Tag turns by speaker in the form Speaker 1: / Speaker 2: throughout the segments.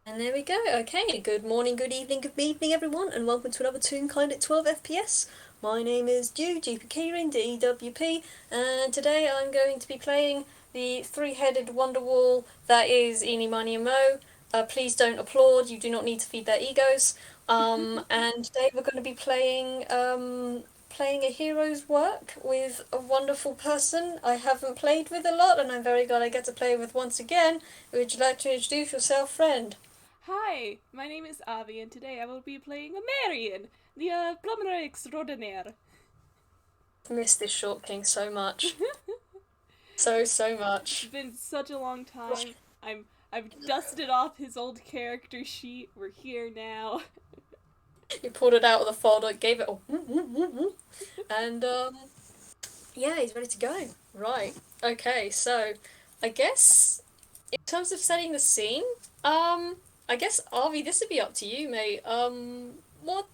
Speaker 1: And there we go. Okay, good morning, good evening, everyone, and welcome to another Toonkind at 12 FPS. My name is Dew, GPKering, DWP, and today I'm going to be playing the three-headed Wonderwall that is Eeny, Miny, and Mo. Please don't applaud, you do not need to feed their egos. And today we're going to be playing a hero's work with a wonderful person I haven't played with a lot, and I'm very glad I get to play with once again. Would you like to introduce yourself, friend?
Speaker 2: Hi, my name is Avi, and today I will be playing a Marian, the plumber extraordinaire.
Speaker 1: Miss this short king so much. So
Speaker 2: It's
Speaker 1: much.
Speaker 2: been such a long time. I've dusted off his old character sheet. We're here now.
Speaker 1: You pulled it out of the folder, gave it a and yeah, he's ready to go. Right. Okay, so I guess in terms of setting the scene, I guess Avi, this would be up to you, mate. What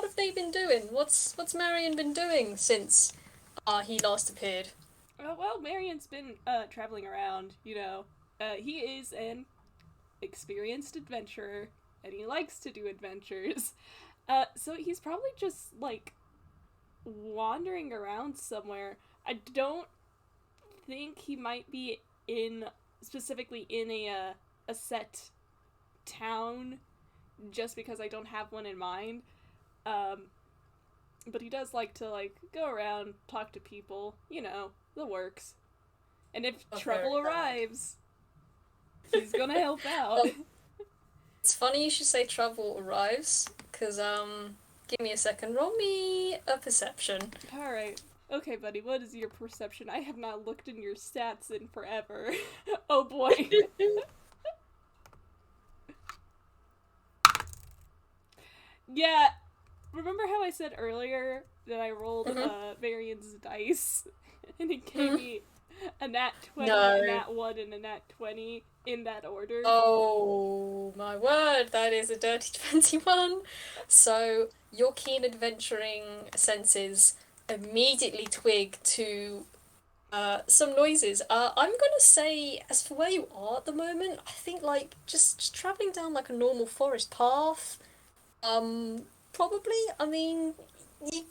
Speaker 1: have they been doing? What's Marion been doing since he last appeared?
Speaker 2: Well, Marian's been traveling around. He is an experienced adventurer, and he likes to do adventures. So he's probably just like wandering around somewhere. I don't think he might be in specifically in a set town just because I don't have one in mind. Um, but he does like to go around, talk to people, the works. And if
Speaker 1: Oh, fair
Speaker 2: trouble
Speaker 1: enough.
Speaker 2: arrives, he's gonna help out.
Speaker 1: Um, it's funny you should say trouble arrives, because, give me a second. Roll me a perception.
Speaker 2: All right. Okay, buddy, what is your perception? I have not looked in your stats in forever. Oh boy. Yeah, remember how I said earlier that I rolled
Speaker 1: hmm
Speaker 2: Varian's dice and it gave
Speaker 1: hmm
Speaker 2: me a nat 20, a
Speaker 1: No.
Speaker 2: nat 1, and a nat 20 in that order?
Speaker 1: Oh, my word, that is a dirty 21. So, your keen adventuring senses immediately twig to some noises. I'm gonna say, as for where you are at the moment, I think like just traveling down like a normal forest path. Um, Probably. I mean,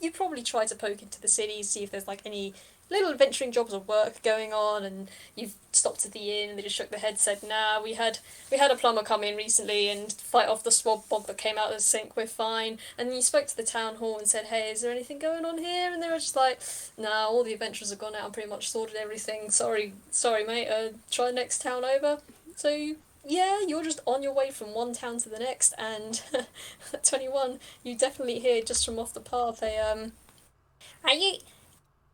Speaker 1: you probably try to poke into the city, see if there's like any little adventuring jobs or work going on, and you've stopped at the inn and they just shook their head, said, "Nah, we had a plumber come in recently and fight off the swab bog that came out of the sink. We're fine." And then you spoke to the town hall and said, "Hey, is there anything going on here?" And they were just like, "Nah, all the adventurers have gone out and pretty much sorted everything. Sorry, mate. Try next town over." So yeah, you're just on your way from one town to the next, and at 21, you definitely hear just from off the path a Are you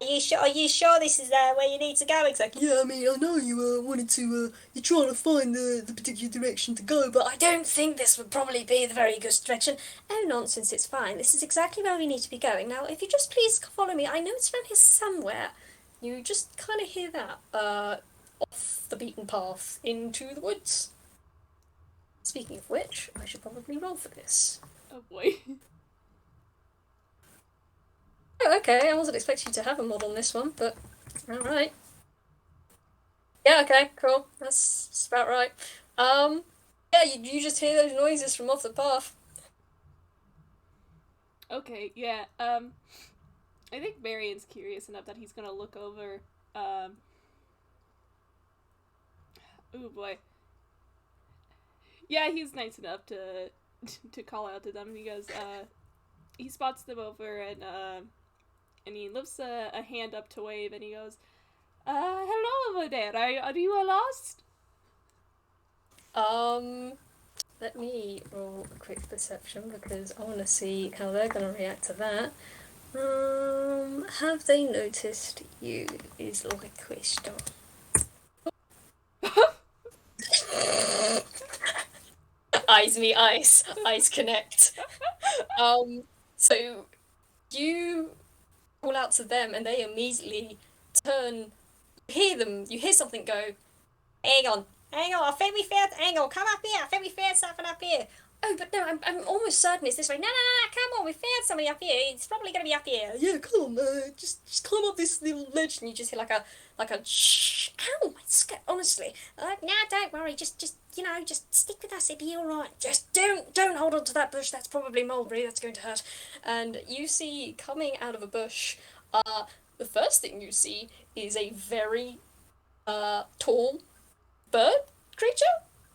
Speaker 1: are you sure this is where you need to go exactly? Yeah, I mean, I know you wanted to you're trying to find the particular direction to go, but I don't think this would probably be the very good direction. Oh, nonsense, it's fine. This is exactly where we need to be going. Now, if you just please follow me, I know it's around here somewhere. You just kind of hear that off the beaten path into the woods. Speaking of which, I should probably roll for this.
Speaker 2: Oh boy.
Speaker 1: Oh, okay, I wasn't expecting you to have a mod on this one, but alright. Yeah, okay, cool. That's about right. Um, yeah, you just hear those noises from off the path.
Speaker 2: Okay, yeah. I think Marian's curious enough that he's gonna look over. Um, oh boy. Yeah, he's nice enough to to call out to them. He goes, he spots them over and he lifts a hand up to wave and he goes, hello over there. Are you lost?
Speaker 1: Um, Let me roll a quick perception because I want to see how they're going to react to that. Have they noticed you is like a question. Eyes me eyes, eyes connect. So you call out to them and they immediately turn. You hear something go, hang on, hang on, I think we found, hang on, come up here, I think we found something up here. Oh, but no, I'm almost certain it's this way. No, no, no, come on, we found somebody up here. It's probably gonna be up here. Yeah, come on, just climb up this little ledge, and you just hear like a shh. Ow, my scat. Honestly, no, don't worry. Just just stick with us. It'll be all right. Just don't hold on to that bush. That's probably mulberry. That's going to hurt. And you see coming out of a bush. The first thing you see is a very tall bird creature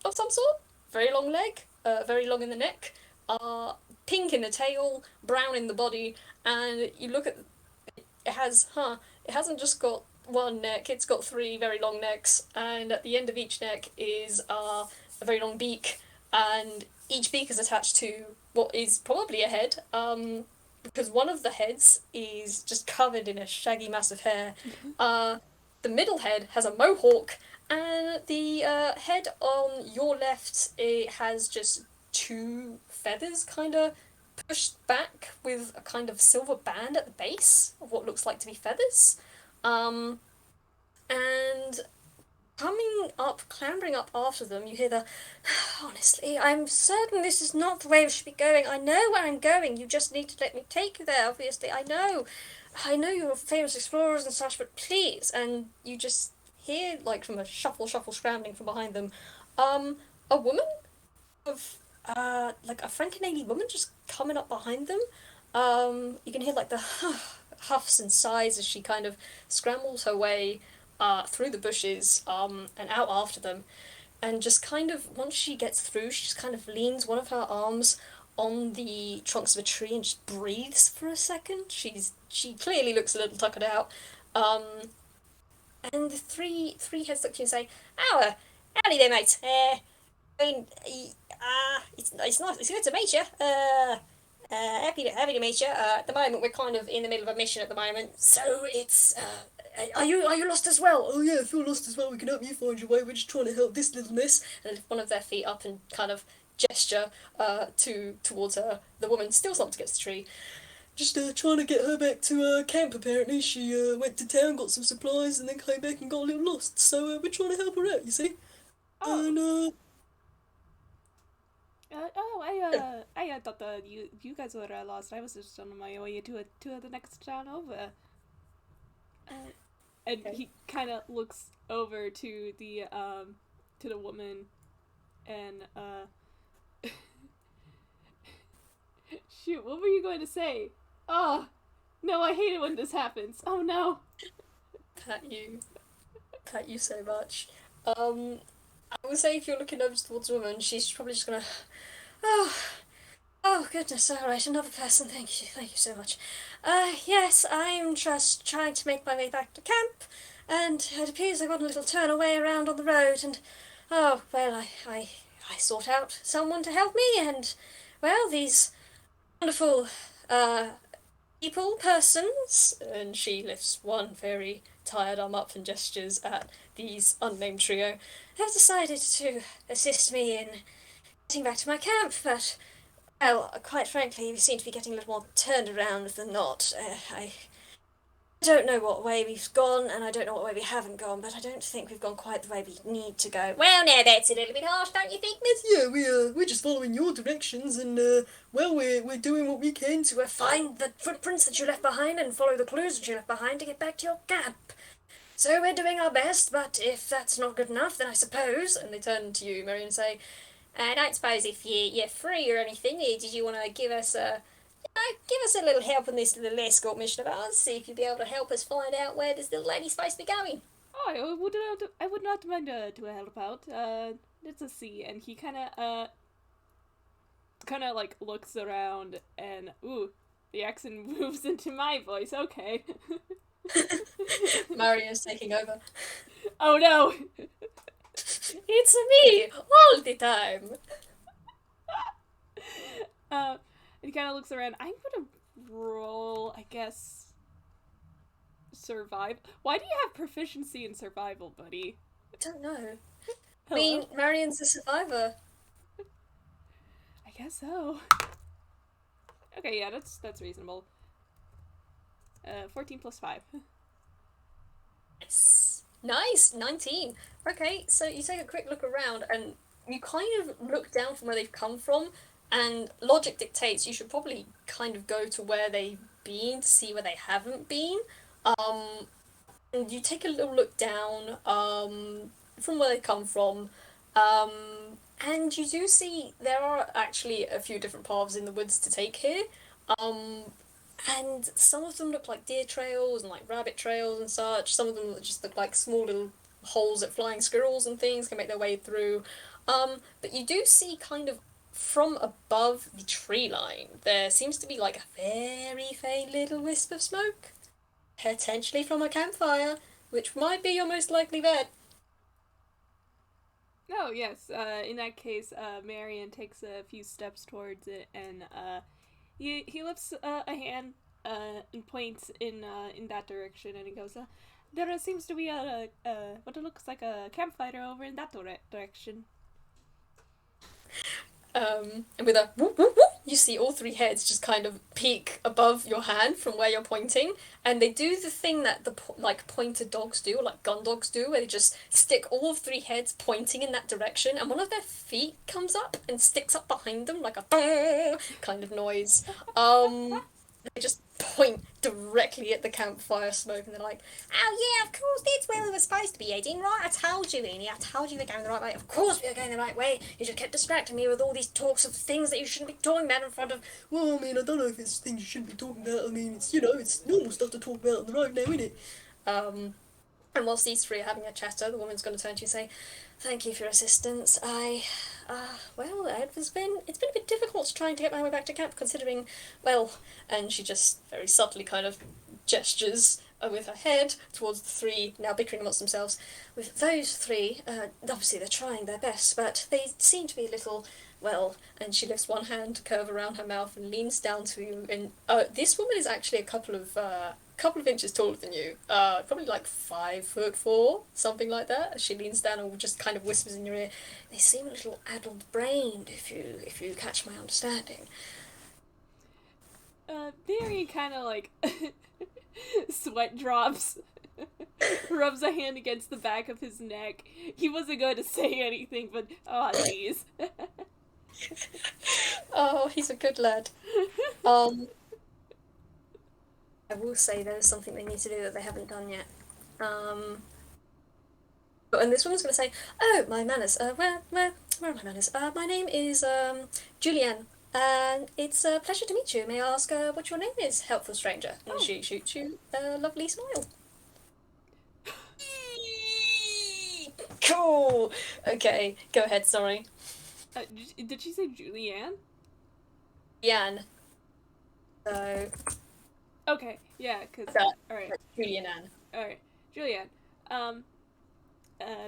Speaker 1: of some sort. Very long leg, very long in the neck, pink in the tail, brown in the body, and you look at it has, it hasn't just got one neck, it's got three very long necks, and at the end of each neck is a very long beak, and each beak is attached to what is probably a head, because one of the heads is just covered in a shaggy mass of hair. The middle head has a mohawk, and the head on your left, it has just two feathers kind of pushed back with a kind of silver band at the base of what looks like to be feathers. Um, and coming up, clambering up after them, you hear the. Honestly, I'm certain this is not the way we should be going. I know where I'm going. You just need to let me take you there, obviously. I know. I know you're famous explorers and such, but please. And you just hear, like, from a shuffle, shuffle, scrambling from behind them, a woman of, like, a Frankenalien woman just coming up behind them. You can hear, like, the huffs and sighs as she kind of scrambles her way through the bushes and out after them. And just kind of, once she gets through, she just kind of leans one of her arms on the trunks of a tree and just breathes for a second. She clearly looks a little tuckered out. Um, and the three heads look to you and say, "Oh, howdy there, mate. I mean, it's nice. It's good to meet you. Happy to meet you. At the moment, we're kind of in the middle of a mission at the moment, so it's. Are you lost as well? Oh yeah, if you're lost as well, we can help you find your way. We're just trying to help this little miss." And lift one of their feet up and kind of gesture towards her. The woman still slumped against the tree. Just trying to get her back to camp. Apparently, she went to town, got some supplies, and then came back and got a little lost. So we're trying to help her out. You see?
Speaker 2: Oh,
Speaker 1: And
Speaker 2: I thought that you guys were lost. I was just on my way to the next town over. Uh, and
Speaker 1: okay.
Speaker 2: he kind of looks over to the woman, and shoot, what were you going to say? Oh, no, I hate it when this happens. Oh no.
Speaker 1: Pat you, pat you so much. I would say if you're looking over towards a woman, she's probably just gonna. Oh, oh goodness! All right, another person. Thank you so much. Yes, I'm just trying to make my way back to camp, and it appears I got a little turn away around on the road, and oh well, I sought out someone to help me, and well, these wonderful uh persons, and she lifts one very tired arm up and gestures at these unnamed trio, have decided to assist me in getting back to my camp, but, well, quite frankly, we seem to be getting a little more turned around than not. I don't know what way we've gone, and I don't know what way we haven't gone, but I don't think we've gone quite the way we need to go. Well, now that's a little bit harsh, don't you think, miss? Yeah, we're just following your directions, and well, we're doing what we can to find the footprints that you left behind and follow the clues that you left behind to get back to your camp. So we're doing our best, but if that's not good enough, then I suppose. And they turn to you, Marian, and say, "I don't suppose if you're free or anything, did you want to give us a give us a little help on this little escort mission of ours. See if you'd be able to help us find out where this little lady's supposed to be going."
Speaker 2: Oh, I would not mind to help out. Let's see. And he kind of like looks around, and ooh, the accent moves into my voice. Okay.
Speaker 1: Maria's taking over.
Speaker 2: Oh no.
Speaker 1: It's me all the time.
Speaker 2: uh, and he kind of looks around. I'm gonna roll, I guess, survive. Why do you have proficiency in survival, buddy?
Speaker 1: I don't know. I
Speaker 2: Hello.
Speaker 1: mean, Marian's a survivor.
Speaker 2: I guess so. Okay, yeah, that's reasonable. 14 plus 5.
Speaker 1: Yes. Nice, 19. Okay, so you take a quick look around and you kind of look down from where they've come from, And logic dictates you should probably kind of go to where they've been to see where they haven't been. Um, and you take a little look down from where they come from. Um, and you do see there are actually a few different paths in the woods to take here. Um, and some of them look like deer trails and like rabbit trails and such. Some of them just look like small little holes that flying squirrels and things can make their way through. But you do see kind of from above the tree line, there seems to be like a very faint little wisp of smoke, potentially from a campfire, which might be your most likely bet.
Speaker 2: Oh, yes. In that case, Marion takes a few steps towards it, and he lifts a hand and points in that direction, and he goes, "There seems to be what it looks like a campfire over in that direction."
Speaker 1: And with a whoop, whoop, whoop, you see all three heads just kind of peek above your hand from where you're pointing, and they do the thing that the like pointer dogs do, or like gun dogs do, where they just stick all three heads pointing in that direction, and one of their feet comes up and sticks up behind them like a kind of noise. They just point directly at the campfire smoke, and they're like, "Oh yeah, of course, that's where we were supposed to be heading, right? I told you, Amy. I told you we're going the right way. Of course we're going the right way. You just kept distracting me with all these talks of things that you shouldn't be talking about in front of." Well, I mean, I don't know if it's things you shouldn't be talking about. I mean, it's it's normal stuff to talk about on the road now, isn't it? Um, and whilst these three are having a chatter, the woman's going to turn to you and say, "Thank you for your assistance. Well, it's been a bit difficult trying to get my way back to camp, considering, well," and she just very subtly kind of gestures with her head towards the three now bickering amongst themselves. "With those three, obviously they're trying their best, but they seem to be a little, well," and she lifts one hand to curve around her mouth and leans down to you. And this woman is actually a couple of inches taller than you, probably like 5'4", something like that. She leans down and just kind of whispers in your ear, "They seem a little addled-brained, if you catch my understanding."
Speaker 2: Marion kind of like sweat drops, rubs a hand against the back of his neck. He wasn't going to say anything, but oh, jeez.
Speaker 1: Oh, he's a good lad. Um, I will say there is something they need to do that they haven't done yet. And this woman's going to say, "Oh, my manners. Where are my manners? My name is Julianne, and it's a pleasure to meet you. May I ask what your name is, helpful stranger?" And
Speaker 2: Oh,
Speaker 1: she shoots you a lovely smile. Cool. Okay, go ahead. Sorry,
Speaker 2: did she say Julianne?
Speaker 1: Jan. So
Speaker 2: Okay, yeah, cause
Speaker 1: that
Speaker 2: alright,
Speaker 1: Julianne.
Speaker 2: alright, Julianne. Um,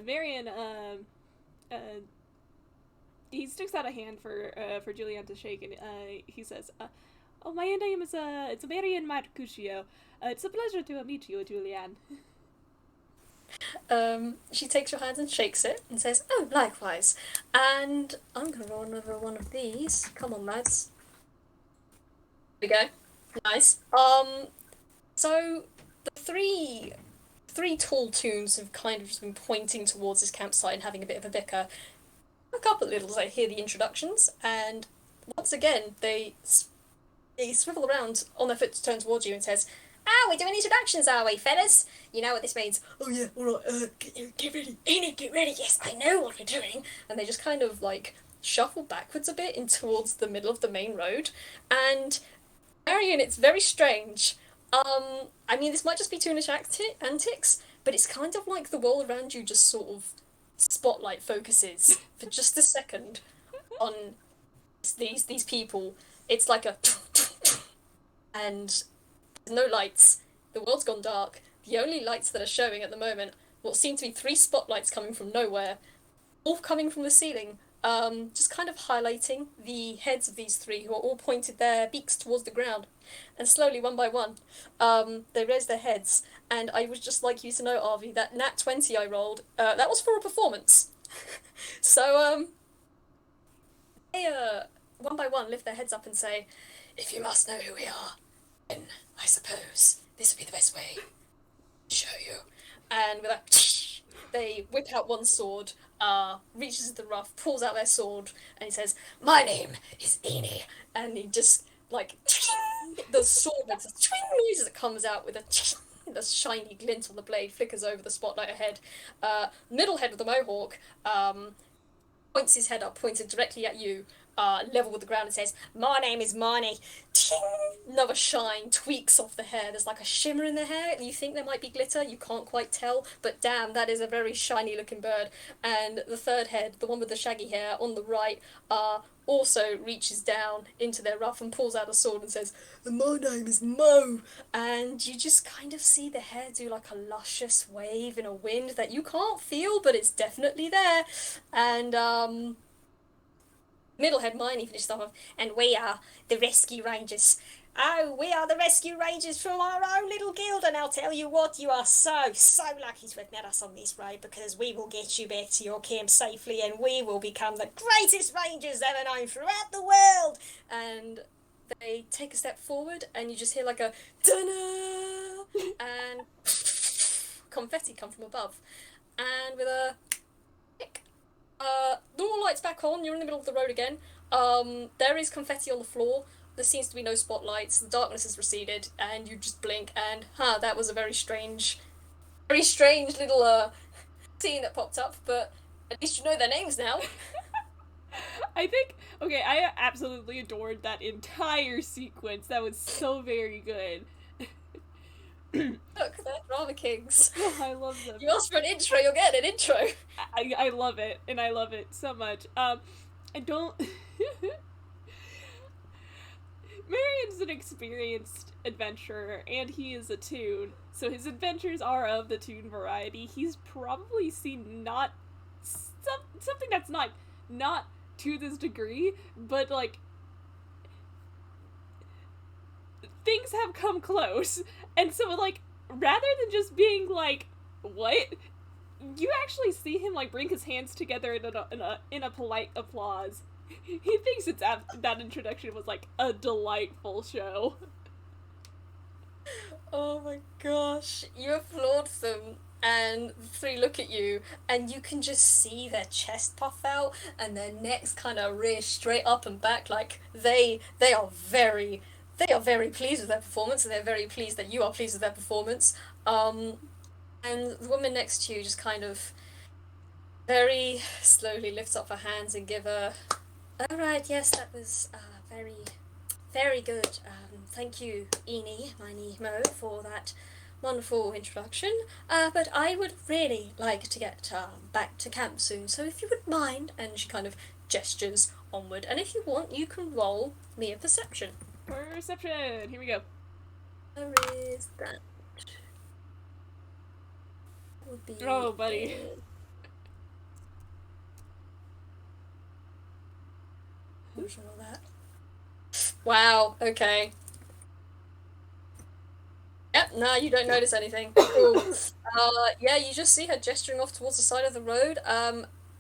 Speaker 2: Marion, uh, he sticks out a hand for Julianne to shake, and he says, "Oh, my name is it's Marian Marcutio. It's a pleasure to meet you, Julianne."
Speaker 1: She takes your hand and shakes it and says, "Oh, likewise." And I'm gonna roll another one of these. Come on, lads. There we go. Nice. So the three tall toons have kind of just been pointing towards this campsite and having a bit of a bicker. Look up a little as I hear the introductions, and once again they swivel around on their foot to turn towards you and says, "Ah, we're doing introductions, are we, fellas? You know what this means." "Oh yeah, all right. Get ready, Enid, get ready. Yes, I know what we're doing." And they just kind of like shuffle backwards a bit in towards the middle of the main road, and Marion, it's very strange. I mean, this might just be toonish antics, but it's kind of like the world around you just sort of spotlight focuses for just a second on these people. It's like a and there's no lights. The world's gone dark. The only lights that are showing at the moment, what seem to be three spotlights coming from nowhere, all coming from the ceiling, just kind of highlighting the heads of these three who are all pointed their beaks towards the ground. And slowly, one by one, they raise their heads. And I would just like you to know, Arvi, that nat 20 I rolled, that was for a performance. So, they, one by one, lift their heads up and say, "If you must know who we are, then I suppose this would be the best way to show you." And with that, they whip out one sword, reaches into the rough, pulls out their sword, and he says, "My name is Eni," and he just like the sword makes a noise that comes out with a the shiny glint on the blade flickers over the spotlight ahead. Middle head with the mohawk points his head up, pointed directly at you, level with the ground, and says, "My name is Marnie." Ting! Another shine tweaks off the hair. There's like a shimmer in the hair. You think there might be glitter, you can't quite tell, but damn, that is a very shiny looking bird. And the third head, the one with the shaggy hair on the right, also reaches down into their ruff and pulls out a sword and says, "My name is Mo." And you just kind of see the hair do like a luscious wave in a wind that you can't feel, but it's definitely there. And Middlehead Miney finished off, and we are the Rescue Rangers. Oh, we are the Rescue Rangers from our own little guild, and I'll tell you what, you are so lucky to have met us on this road, because we will get you back to your camp safely, and we will become the greatest Rangers ever known throughout the world. And they take a step forward, and you just hear like a dunna, and confetti come from above. And with a tick, normal lights back on. You're in the middle of the road again. There is confetti on the floor. There seems to be no spotlights. The darkness has receded, and you just blink. And that was a very strange little scene that popped up. But at least you know their names now.
Speaker 2: I think, okay, I absolutely adored that entire sequence. That was so very good.
Speaker 1: Look, they're drama kings.
Speaker 2: I love them.
Speaker 1: You asked for an intro, you'll get an intro.
Speaker 2: I love it, and I love it so much. I don't. Marian's an experienced adventurer, and he is a toon, so his adventures are of the toon variety. He's probably seen not something that's not to this degree, but like things have come close, and so like rather than just being like, "What?" you actually see him like bring his hands together in a polite applause. He thinks that introduction was like a delightful show.
Speaker 1: Oh my gosh, you applaud them, and the three look at you, and you can just see their chest puff out, and their necks kind of rear straight up and back, like they are very pleased with their performance, and they're very pleased that you are pleased with their performance. And the woman next to you just kind of very slowly lifts up her hands and give a, "All right, yes, that was very, very good. Thank you, Eni, my Mo, for that wonderful introduction. But I would really like to get back to camp soon, so if you would mind," and she kind of gestures onward, "and if you want, you can roll me a perception."
Speaker 2: Perception. Here we go.
Speaker 1: Where is that? Would be
Speaker 2: Oh, buddy.
Speaker 1: all that. Wow. Okay. Yep. No, you don't notice anything. Cool. Yeah, you just see her gesturing off towards the side of the road.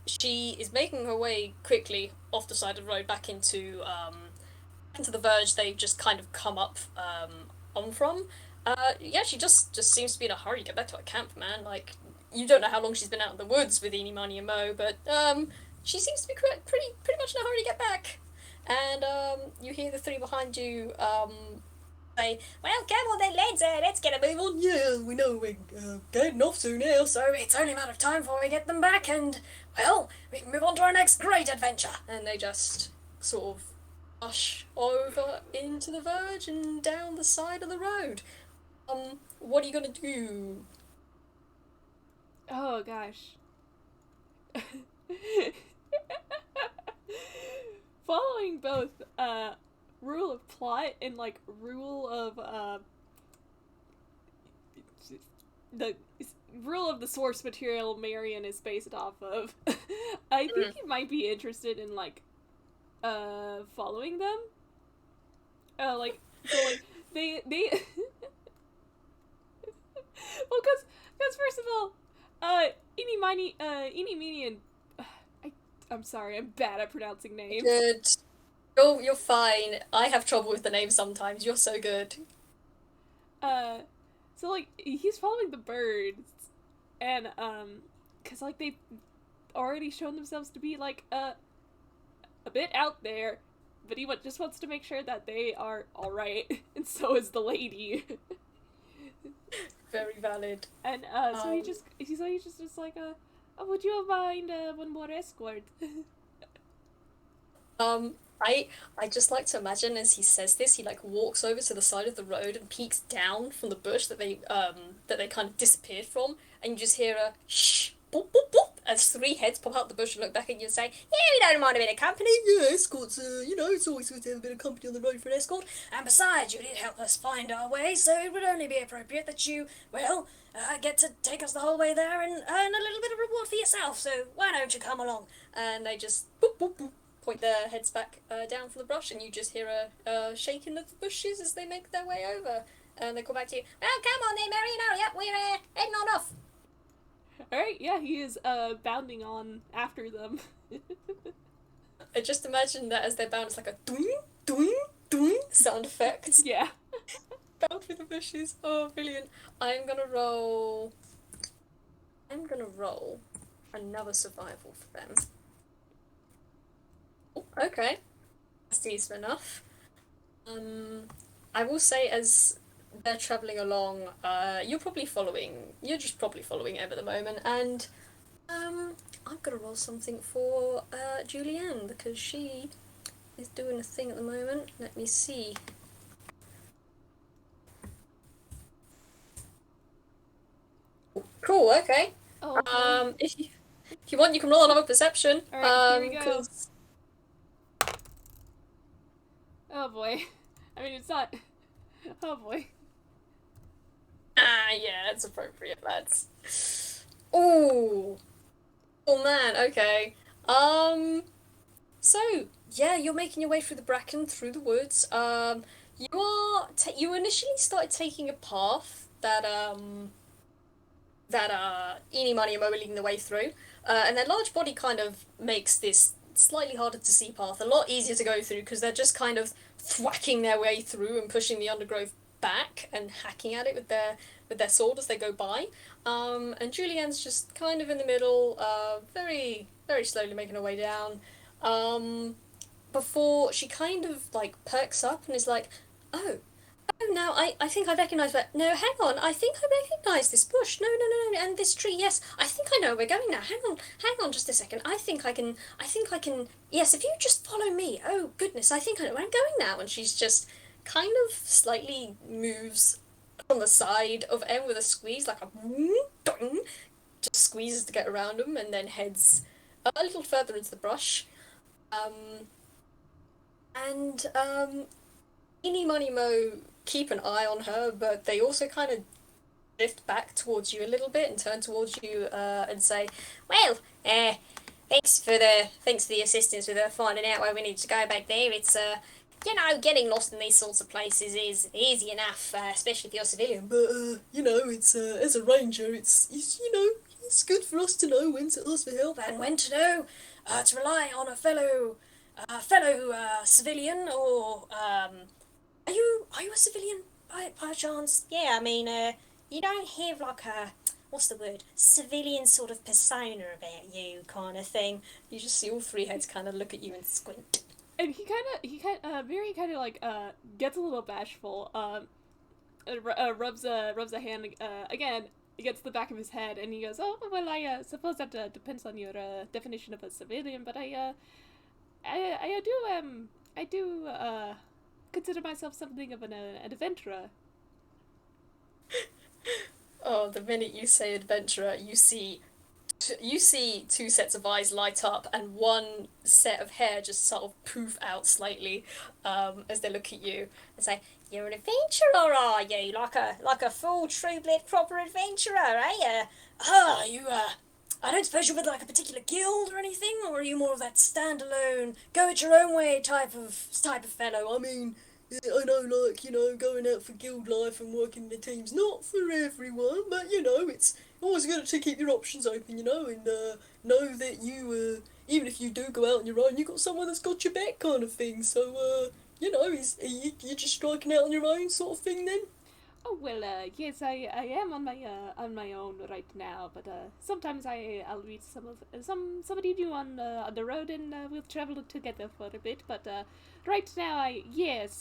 Speaker 1: She is making her way quickly off the side of the road back into the verge they've just kind of come up on from. Yeah, she just seems to be in a hurry to get back to her camp, man. Like, you don't know how long she's been out in the woods with Eenie, Miny, and Mo, but she seems to be pretty much in a hurry to get back. And you hear the three behind you say, "Well, come on then, lads, let's get a move on." "Yeah, we know we're getting off soon now, so it's only a matter of time before we get them back, and, well, we can move on to our next great adventure." And they just sort of rush over into the verge and down the side of the road. What are you gonna do?
Speaker 2: Oh gosh. Following both rule of plot and like rule of the rule of the source material Marian is based off of, I think you might be interested in like following them. Like so like they well, cause first of all, Eenie Meenie and I'm sorry, I'm bad at pronouncing names.
Speaker 1: Good. You're fine. I have trouble with the name sometimes. You're so good.
Speaker 2: So like he's following the birds, and cause like already shown themselves to be like a bit out there, but he just wants to make sure that they are all right, and so is the lady.
Speaker 1: Very valid.
Speaker 2: And so he's just like, oh, would you mind one more escort?
Speaker 1: Um, I just like to imagine as he says this, he like walks over to the side of the road and peeks down from the bush that they kind of disappeared from, and you just hear a shh, boop boop boop, as three heads pop out the bush and look back at you and say, "Yeah, we don't mind a bit of company. Yeah, escorts. It's always good to have a bit of company on the road for an escort. And besides, you did help us find our way, so it would only be appropriate that you, well, get to take us the whole way there and earn a little bit of reward for yourself. So why don't you come along?" And they just boop boop boop point their heads back down from the brush, and you just hear a shaking of the bushes as they make their way over. And they call back to you, "Well, come on then, Marian, hurry up, we're heading on off."
Speaker 2: Alright, yeah, he is bounding on after them.
Speaker 1: I just imagine that as they bound, it's like a doing, doing, doing sound effect.
Speaker 2: Yeah.
Speaker 1: Bound through the bushes. Oh, brilliant. I'm gonna roll another survival for them. Oh, okay. That's decent enough. I will say as they're traveling along, you're just probably following Em at the moment, and I'm gonna roll something for Julianne because she is doing a thing at the moment. Let me see. Cool, okay.
Speaker 2: Oh,
Speaker 1: If you want, you can roll another perception.
Speaker 2: alright, here we go.
Speaker 1: 'Cause
Speaker 2: Oh boy. I mean, it's not. Oh boy.
Speaker 1: yeah, it's appropriate, lads. Ooh. Oh man, okay. So yeah, you're making your way through the bracken, through the woods. You initially started taking a path that Eeny, Money, and Mo were leading the way through, and their large body kind of makes this slightly harder to see path a lot easier to go through because they're just kind of thwacking their way through and pushing the undergrowth back and hacking at it with their sword as they go by. And Julianne's just kind of in the middle, very very slowly making her way down. Before she kind of like perks up and is like, "Oh, oh, now I think I recognise that. No, hang on. I think I recognise this bush. No, no, no, no, and this tree. Yes, I think I know where we're going now. Hang on, just a second. I think I can. I think I can. Yes, if you just follow me. Oh goodness, I think I know where I'm going now." And she's just kind of slightly moves on the side of M with a squeeze, like a doing, just squeezes to get around him, and then heads a little further into the brush. Um, and Eeny, Money, Mo keep an eye on her, but they also kind of drift back towards you a little bit and turn towards you and say, "Well, thanks for the assistance with finding out where we need to go back there. It's getting lost in these sorts of places is easy enough, especially if you're civilian. But it's as a ranger, it's good for us to know when to ask for help and when to know to rely on a fellow civilian or are you a civilian by chance? Yeah, I mean, you don't have like a what's the word? Civilian sort of persona about you kind of thing. You just see all three heads kind of look at you and squint.
Speaker 2: And Mary kind of like gets a little bashful. Rubs a hand again against the back of his head, and he goes, "Oh well, I suppose that depends on your definition of a civilian, but I do consider myself something of an adventurer."
Speaker 1: Oh, the minute you say adventurer, you see two sets of eyes light up and one set of hair just sort of poof out slightly as they look at you and say, "You're an adventurer, are you? Like a full true-blood proper adventurer, eh? I don't suppose you're with like a particular guild or anything, or are you more of that standalone, go it your own way type of fellow? I mean, I know, like, going out for guild life and working in the team's not for everyone, but, it's always good to keep your options open, and know that even if you do go out on your own, you got someone that's got your back kind of thing. So, you're just striking out on your own sort of thing then?"
Speaker 2: Oh well, yes, I am on my own right now, but sometimes I'll meet somebody new on the road, and we'll travel together for a bit. But right now, I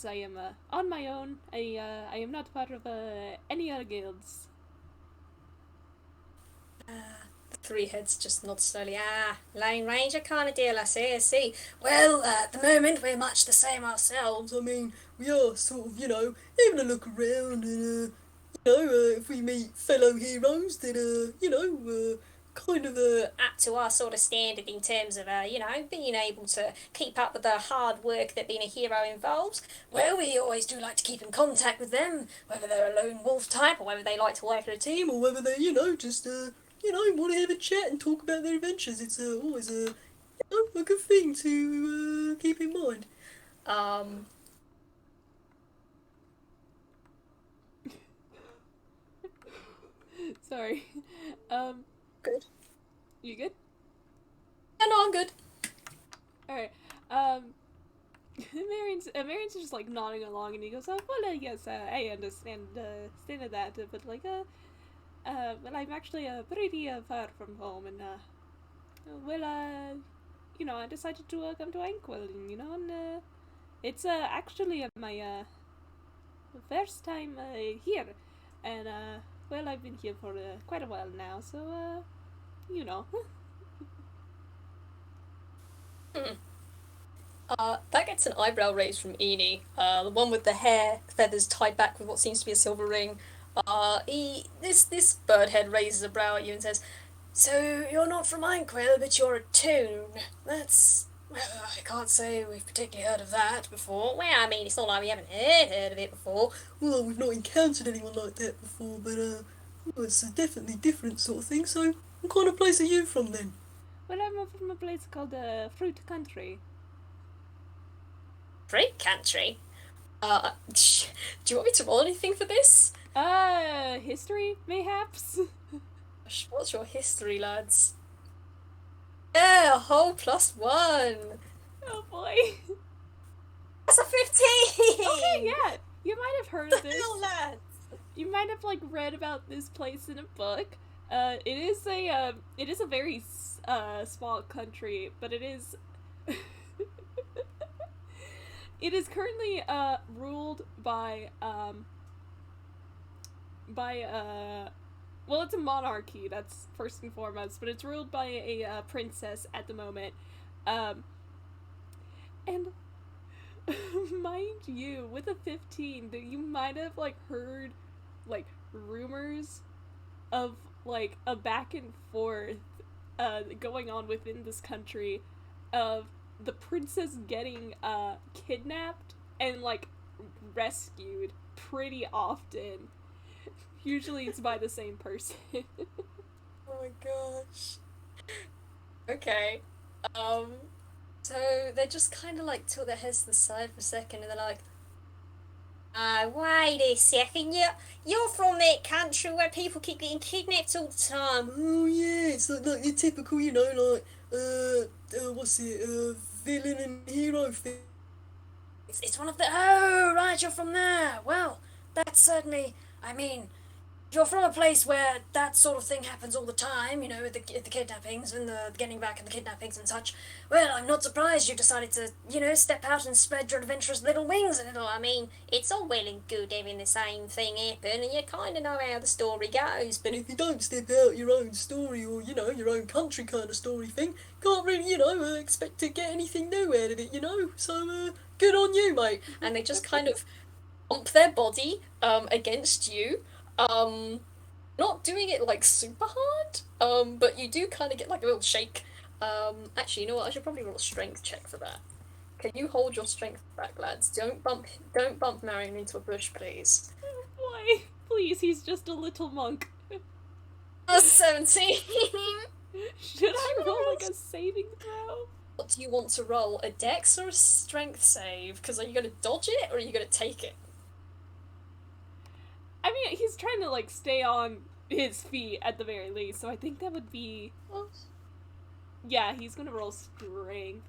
Speaker 2: am on my own. I am not part of any other guilds.
Speaker 1: The three heads just nod slowly. Ah, Lane Ranger kind of deal, I see, I see. Well, at the moment, we're much the same ourselves. I mean, we are sort of, having a look around and, if we meet fellow heroes that are, kind of up to our sort of standard in terms of, being able to keep up with the hard work that being a hero involves, well, we always do like to keep in contact with them, whether they're a lone wolf type or whether they like to work in a team or whether they, just, want to have a chat and talk about their adventures. It's always a good thing to keep in mind. Um,
Speaker 2: Sorry. Um,
Speaker 1: Good.
Speaker 2: you good?
Speaker 1: Yeah, no, I'm good.
Speaker 2: All right. Marion's just like nodding along, and he goes, "Oh well, yes, I understand that, but like, well, I'm actually pretty far from home, and well, I decided to come to Anquil, and it's actually my first time here, and well, I've been here for quite a while now, so you know,
Speaker 1: Hmm. That gets an eyebrow raise from Eenie, the one with the hair feathers tied back with what seems to be a silver ring. This bird head raises a brow at you and says, "So you're not from Inkwell, but you're a Toon. That's well, I can't say we've particularly heard of that before. Well, I mean, it's not like we haven't heard of it before. Well, we've not encountered anyone like that before, but well, it's a definitely different sort of thing. So, what kind of place are you from then?"
Speaker 2: well, I'm from a place called Fruit Country.
Speaker 1: Fruit country. Do you want me to roll anything for this?
Speaker 2: History, mayhaps?
Speaker 1: What's your history, lads? Yeah, a whole +1.
Speaker 2: Oh boy.
Speaker 1: That's a 15.
Speaker 2: Okay, yeah. You might have heard of
Speaker 1: What the
Speaker 2: this.
Speaker 1: hell, lads?
Speaker 2: You might have like read about this place in a book. It is a very small country, but it is it is currently ruled by well, it's a monarchy, that's first and foremost, but it's ruled by a princess at the moment. Um, and mind you, with a 15, that you might have like heard like rumors of like a back and forth going on within this country of the princess getting kidnapped and like rescued pretty often. Usually it's by the same person.
Speaker 1: Oh my gosh. Okay. Um, so they just kind of like tilt their heads to the side for a second and they're like, wait a second, you're from that country where people keep getting kidnapped all the time. Oh yeah, it's like your typical, what's it, villain and hero thing. It's one of the, oh right, you're from there. Well, that's certainly, I mean, you're from a place where that sort of thing happens all the time, the kidnappings and the getting back and the kidnappings and such. Well, I'm not surprised you decided to, step out and spread your adventurous little wings a little. I mean, it's all well and good having the same thing happen, and you kind of know how the story goes. But if you don't step out your own story or, your own country kind of story thing, can't really, expect to get anything new out of it. So, good on you, mate. And they just kind of bump their body against you. Um, Not doing it like super hard. But you do kind of get like a little shake. Actually, you know what? I should probably roll a strength check for that. Can you hold your strength back, lads? Don't bump Marion into a bush, please.
Speaker 2: Oh boy. Please, he's just a little monk.
Speaker 1: 17.
Speaker 2: Should I roll like a saving throw?
Speaker 1: What do you want to roll? A dex or a strength save? Because are you going to dodge it or are you going to take it?
Speaker 2: I mean, he's trying to like stay on his feet at the very least, so I think that would be.
Speaker 1: Oh,
Speaker 2: Yeah, he's gonna roll strength.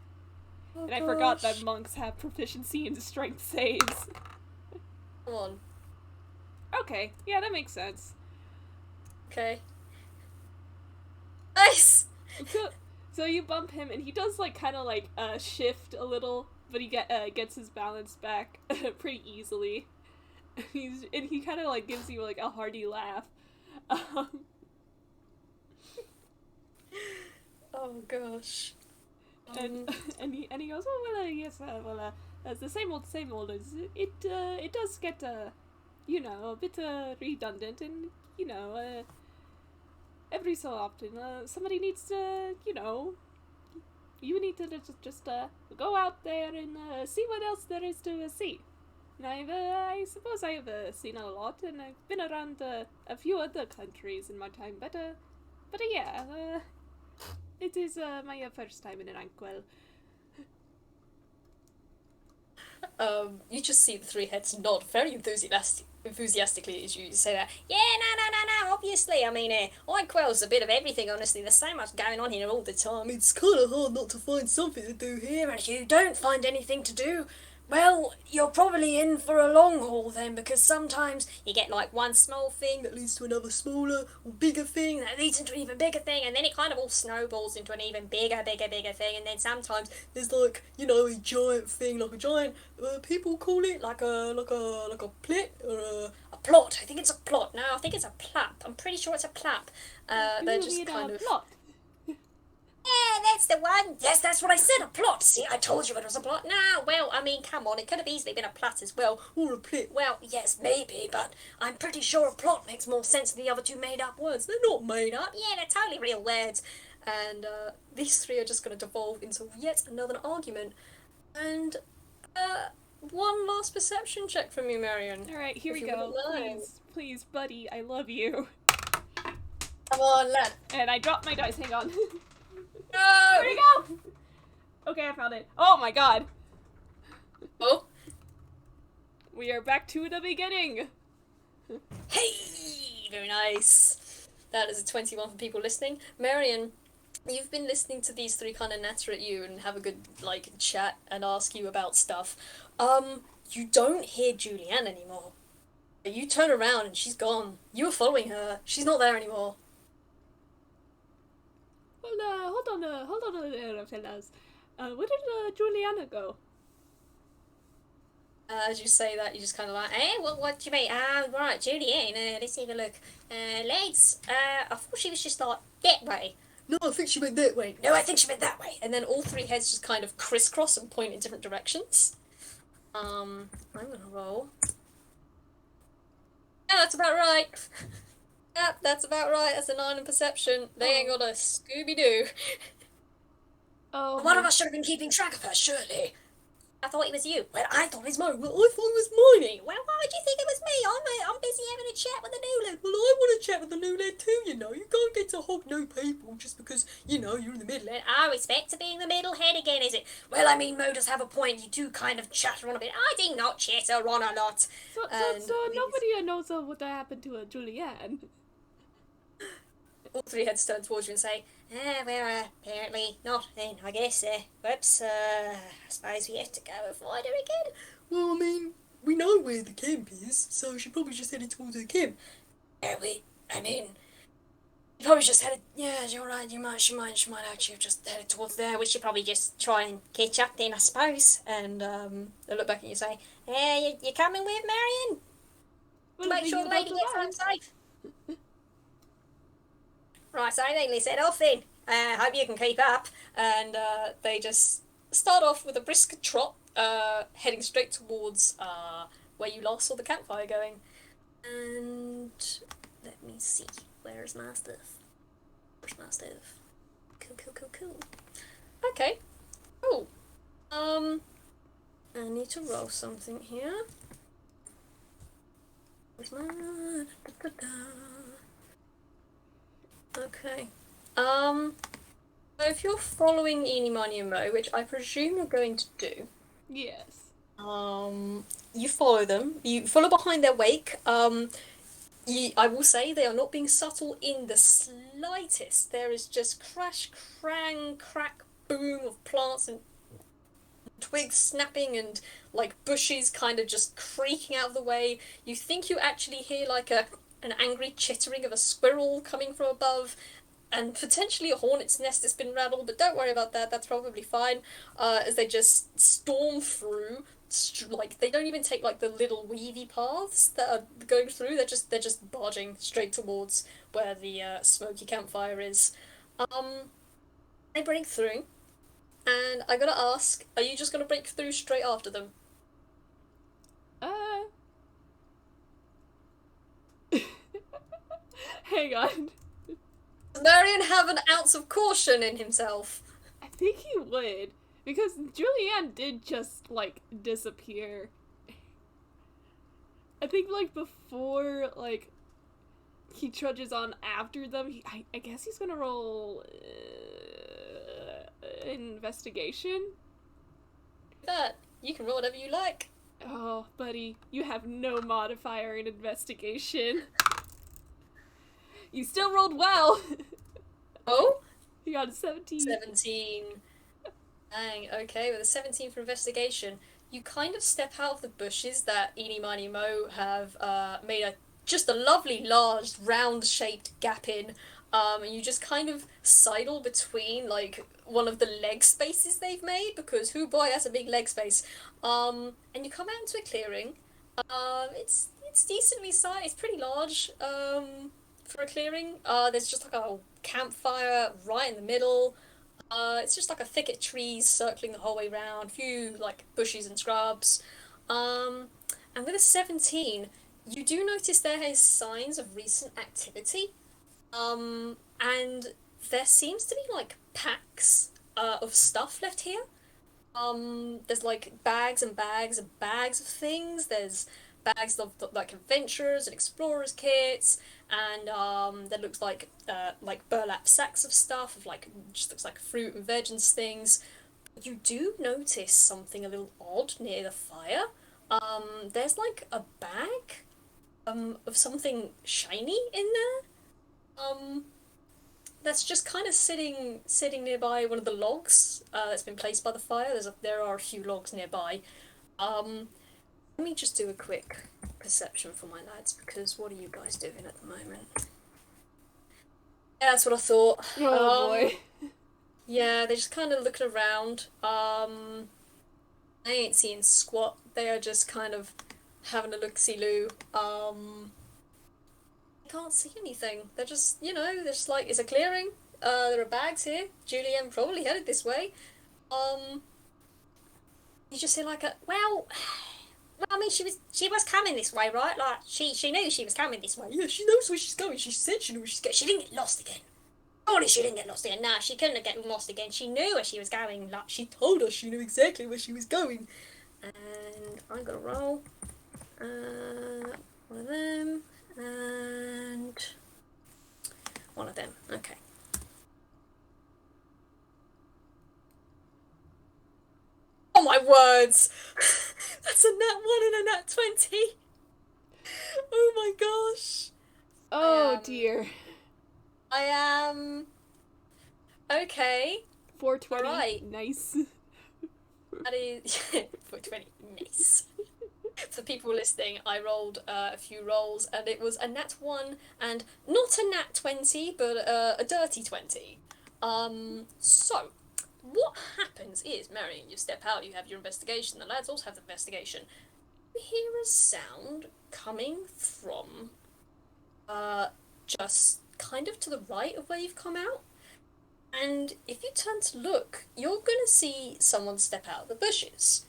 Speaker 1: oh
Speaker 2: And I forgot
Speaker 1: gosh.
Speaker 2: that monks have proficiency in strength saves.
Speaker 1: Come on.
Speaker 2: Okay, yeah, that makes sense.
Speaker 1: Okay. Nice!
Speaker 2: So, so you bump him, and he does like kind of like shift a little, but he gets his balance back pretty easily. He kind of like gives you like a hearty laugh. Um,
Speaker 1: Oh gosh.
Speaker 2: and
Speaker 1: Um,
Speaker 2: and he goes, oh well, yes, well, it's the same old. It does get a bit redundant, and every so often somebody needs to you need to just go out there and see what else there is to see. And I suppose I've seen a lot, and I've been around a few other countries in my time, but yeah, it is my first time in an Ankwell.
Speaker 1: you just see the three heads nod very enthusiastically as you say that. Yeah, no, obviously. I mean, Quel's a bit of everything, honestly. There's so much going on here all the time. It's kind of hard not to find something to do here, and if you don't find anything to do, well, you're probably in for a long haul then, because sometimes you get like one small thing that leads to another smaller or bigger thing that leads into an even bigger thing, and then it kind of all snowballs into an even bigger thing, and then sometimes there's like, a giant thing, like a giant, people call it like a plit or a plot. I think it's a plot. No, I think it's a plap. I'm pretty sure it's a plap. They're
Speaker 2: You
Speaker 1: just
Speaker 2: mean a
Speaker 1: kind of
Speaker 2: plot?
Speaker 1: yeah, that's the one. Yes, that's what I said, a plot. See, I told you it was a plot. No, well, I mean, come on, it could have easily been a plot as well, or a plit. Well, yes, maybe, but I'm pretty sure a plot makes more sense than the other two made-up words. They're not made up. Yeah, they're totally real words. And these three are just going to devolve into yet another argument. And one last perception check from you, Marion,
Speaker 2: All right, here
Speaker 1: if
Speaker 2: we
Speaker 1: you wouldn't
Speaker 2: go.
Speaker 1: mind.
Speaker 2: Please, buddy, I love you.
Speaker 1: Come on, lad.
Speaker 2: And I dropped my dice. Hang on.
Speaker 1: No!
Speaker 2: Where'd it go? Okay, I found it. Oh my god.
Speaker 1: Oh,
Speaker 2: We are back to the beginning.
Speaker 1: hey! Very nice. That is a 21 for people listening. Marion, you've been listening to these three kind of natter at you and have a good, like, chat and ask you about stuff. You don't hear Julianne anymore. You turn around and she's gone. You were following her. She's not there anymore.
Speaker 2: Well, hold on there, fellas. Where did Juliana go?
Speaker 1: As you say that, you just kind of like, eh, what do you mean? Right, Julianne, let's have a look. Legs, I thought she was just like, that way. No, I think she went that way. No, I think she went that way. And then all three heads just kind of crisscross and point in different directions. I'm gonna roll. Yeah, that's about right. Yep, that's about right. That's a 9 in perception. They ain't got a Scooby-Doo.
Speaker 2: Oh,
Speaker 1: One of us should have been keeping track of her, surely. I thought it was you. Well, I thought it was mine. Well, I thought it was mine. Well, why would you think it was me? I'm busy having a chat with the new lad. Well, I want to chat with the new lad too, you know. You can't get to hog new people just because, you're in the middle. I respect to being the middle head again, is it? Well, I mean, Mo does have a point. You do kind of chatter on a bit. I do not chatter on a lot.
Speaker 2: so nobody knows what happened to Julianne.
Speaker 1: All three heads turn towards you and say, well, apparently not then, I guess. Whoops, I suppose we have to go and find her again. Well, I mean, we know where the camp is, so she probably just headed towards the camp. I mean, she probably just headed, yeah, you're right, she might actually have just headed towards there. We should probably just try and catch up then, I suppose. And, they look back at you and say, you coming with, Marion?
Speaker 2: Well,
Speaker 1: Make sure the lady gets home safe. Right, so I mainly set off then. Hope you can keep up. And they just start off with a brisk trot, heading straight towards where you last saw the campfire going. And let me see, where's my stuff? Where's my stuff? Cool. Okay, cool. I need to roll something here. Where's my... Okay. So if you're following Eeny, Miny, and Mo, which I presume you're going to do,
Speaker 2: Yes.
Speaker 1: you follow them. You follow behind their wake. I will say they are not being subtle in the slightest. There is just crash, crang, crack, boom of plants and twigs snapping and like bushes kind of just creaking out of the way. You think you actually hear like a an angry chittering of a squirrel coming from above, and potentially a hornet's nest that's been rattled, but don't worry about that, that's probably fine. As they just storm through, like they don't even take like the little weavy paths that are going through. They're just barging straight towards where the smoky campfire is. Um, they break through, and I gotta ask, are you just gonna break through straight after them?
Speaker 2: Uh, hang on.
Speaker 1: Does Marion have an ounce of caution in himself?
Speaker 2: I think he would. Because Julianne did just, like, disappear. I think, like, before, like, he trudges on after them, I guess he's gonna roll investigation.
Speaker 1: That you can roll whatever you like.
Speaker 2: Oh, buddy, you have no modifier in investigation. You still rolled well.
Speaker 1: Oh,
Speaker 2: You got a 17.
Speaker 1: 17. Dang, okay, with a 17 for investigation, you kind of step out of the bushes that Eeny, Miny, Mo have made just a lovely, large, round-shaped gap in, and you just kind of sidle between, like, one of the leg spaces they've made, because who boy, that's a big leg space. And you come out into a clearing. It's decently sized, it's pretty large, for a clearing. There's just like a campfire right in the middle. It's just like a thicket of trees circling the whole way round, a few like bushes and scrubs. Um, and with a 17, you do notice there is signs of recent activity. And there seems to be like packs of stuff left here. There's like bags and bags and bags of things. There's bags of like adventurers and explorers kits, and there looks like burlap sacks of stuff of like just looks like fruit and veg and things. You do notice something a little odd near the fire. There's like a bag of something shiny in there. That's just kind of sitting nearby one of the logs that's been placed by the fire. There are a few logs nearby. Um, Let me just do a quick perception for my lads, because what are you guys doing at the moment? Yeah, that's what I thought.
Speaker 2: Oh boy.
Speaker 1: Yeah, they're just kind of looking around. They ain't seeing squat. They are just kind of having a look-see-loo. I can't see anything. They're just, they're just like, it's a clearing. There are bags here. Julianne probably headed this way. Um, you just hear like well, I mean, she was coming this way, right? Like she knew she was coming this way. Yeah, she knows where she's going. She said she knew where she's going. She didn't get lost again. Surely she didn't get lost again. Nah, she couldn't have gotten lost again. She knew where she was going. Like she told us she knew exactly where she was going. And I'm gonna roll. One of them and one of them. Okay. Oh my words! That's a nat 1 and a nat 20! Oh my gosh!
Speaker 2: Oh dear.
Speaker 1: I am. Okay.
Speaker 2: 420.
Speaker 1: Alright.
Speaker 2: Nice.
Speaker 1: That is. 420. Nice. For people listening, I rolled a few rolls and it was a nat 1 and not a nat 20, but a dirty 20. So, what happens is, Marion, you step out, you have your investigation, the lads also have the investigation. You hear a sound coming from just kind of to the right of where you've come out. And if you turn to look, you're gonna see someone step out of the bushes.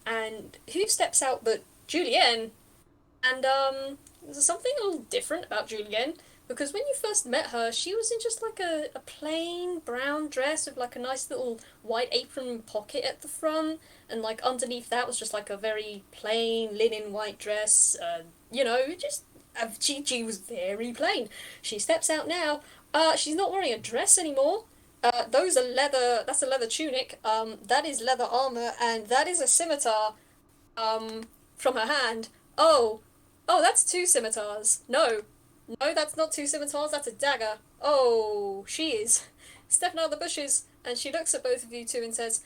Speaker 1: And who steps out but Julianne? And there's something a little different about Julianne, because when you first met her, she was in just like a plain brown dress with like a nice little white apron pocket at the front, and like underneath that was just like a very plain linen white dress. Just she was very plain. She steps out now. She's not wearing a dress anymore. Those are leather. That's a leather tunic. That is leather armor, and that is a scimitar. From her hand. Oh, that's two scimitars. No, that's not two scimitars. That's a dagger. Oh, she is stepping out of the bushes, And she looks at both of you two and says,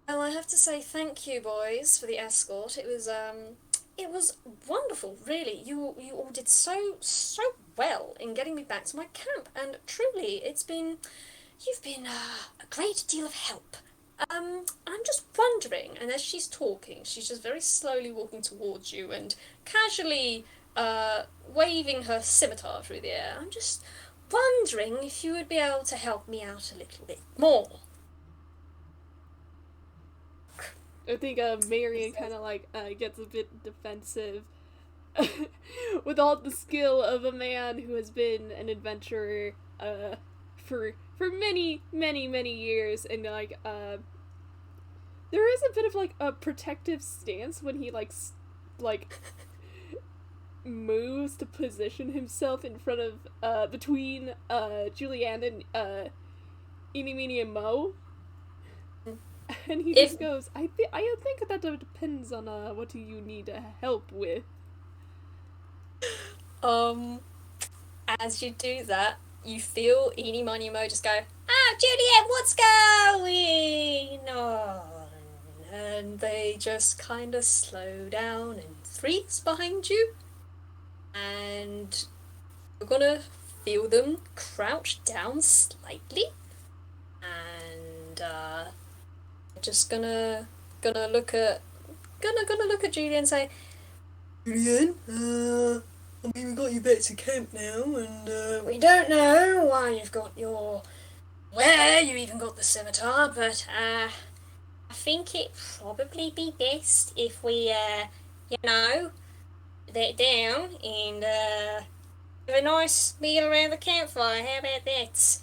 Speaker 1: "Well, I have to say thank you, boys, for the escort. It was wonderful, really. You all did so well in getting me back to my camp, and truly, you've been a great deal of help. I'm just wondering," and as she's talking, she's just very slowly walking towards you and casually waving her scimitar through the air. "I'm just wondering if you would be able to help me out a little bit more."
Speaker 2: I think Marion kind of like gets a bit defensive with all the skill of a man who has been an adventurer for many years, and like there is a bit of like a protective stance when he like moves to position himself in front of between Julianne and Eeny Meeny and Mo. And he
Speaker 1: If
Speaker 2: just goes, I think that depends on what you need help with.
Speaker 1: um as you do that, you feel Eeny Meeny Mo just go, "Ah, Juliet, what's going on?" And they just kind of slow down and freeze behind you, and you're gonna feel them crouch down slightly, and just gonna look at gonna look at Julian and say, "Julian, I mean, we got you back to camp now, and we don't know why you've got where you even got the scimitar, but I think it'd probably be best if we, you know, let it down and have a nice meal around the campfire. How about that?"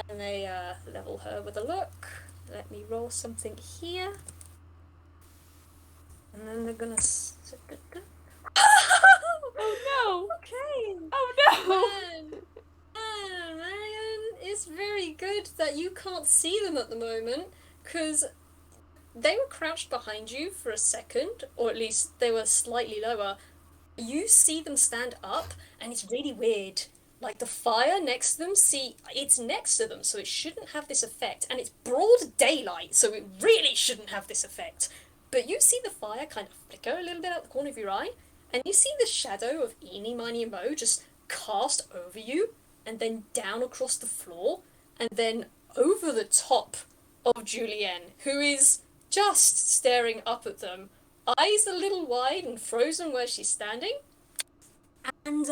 Speaker 1: And they level her with a look. Let me roll something here. And then they're gonna.
Speaker 2: Oh no!
Speaker 1: Okay.
Speaker 2: Oh no!
Speaker 1: Man, it's very good that you can't see them at the moment, because they were crouched behind you for a second, or at least they were slightly lower. You see them stand up, and it's really weird. Like the fire next to them, see, it's next to them, so it shouldn't have this effect, and it's broad daylight, so it really shouldn't have this effect. But you see the fire kind of flicker a little bit out the corner of your eye, and you see the shadow of Eeny, Miny, and Mo just cast over you, and then down across the floor, and then over the top of Julienne, who is just staring up at them, eyes a little wide and frozen where she's standing, and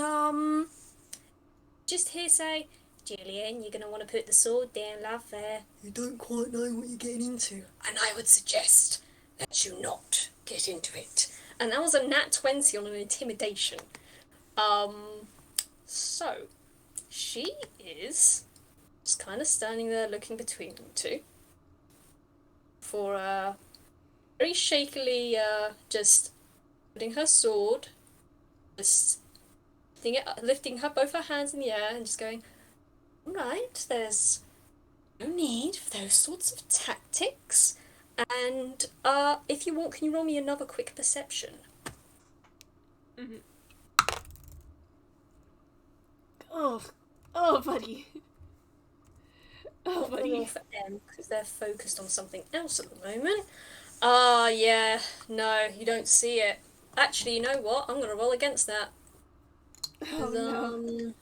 Speaker 1: just hear say, "Julian, you're gonna want to put the sword down, love. You don't quite know what you're getting into, and I would suggest that you not get into it." And that was a nat 20 on an intimidation. So she is just kind of standing there looking between them two for very shakily just putting her sword, just lifting her both her hands in the air and just going, "All right, there's no need for those sorts of tactics. And if you want, can you roll me another quick perception?"
Speaker 2: Mm-hmm. Oh, oh, buddy. Oh,
Speaker 1: Not gonna
Speaker 2: buddy.
Speaker 1: roll for them because they're focused on something else at the moment. Yeah, no, you don't see it. Actually, you know what? I'm gonna roll against that.
Speaker 2: Oh
Speaker 1: 'Cause,
Speaker 2: no.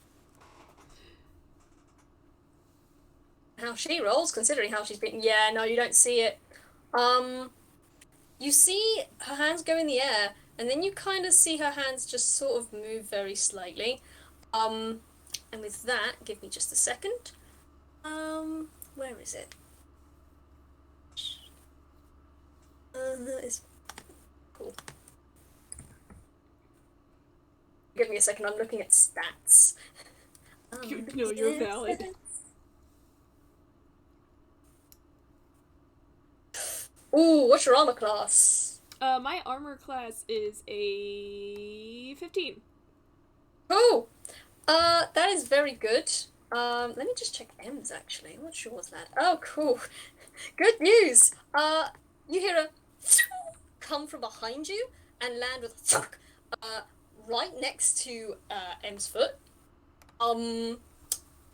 Speaker 1: how she rolls, considering how she's been. Yeah, no, you don't see it. Um, you see her hands go in the air, and then you kind of see her hands just sort of move very slightly. Um, and with that, give me just a second. Where is it? That is cool. Give me a second. I'm looking at stats.
Speaker 2: No, you're valid.
Speaker 1: Ooh, what's your armor class?
Speaker 2: My armor class is a 15.
Speaker 1: Cool. That is very good. Let me just check M's actually. What's yours, lad? Oh, cool. Good news. You hear a come from behind you and land with uh right next to M's foot.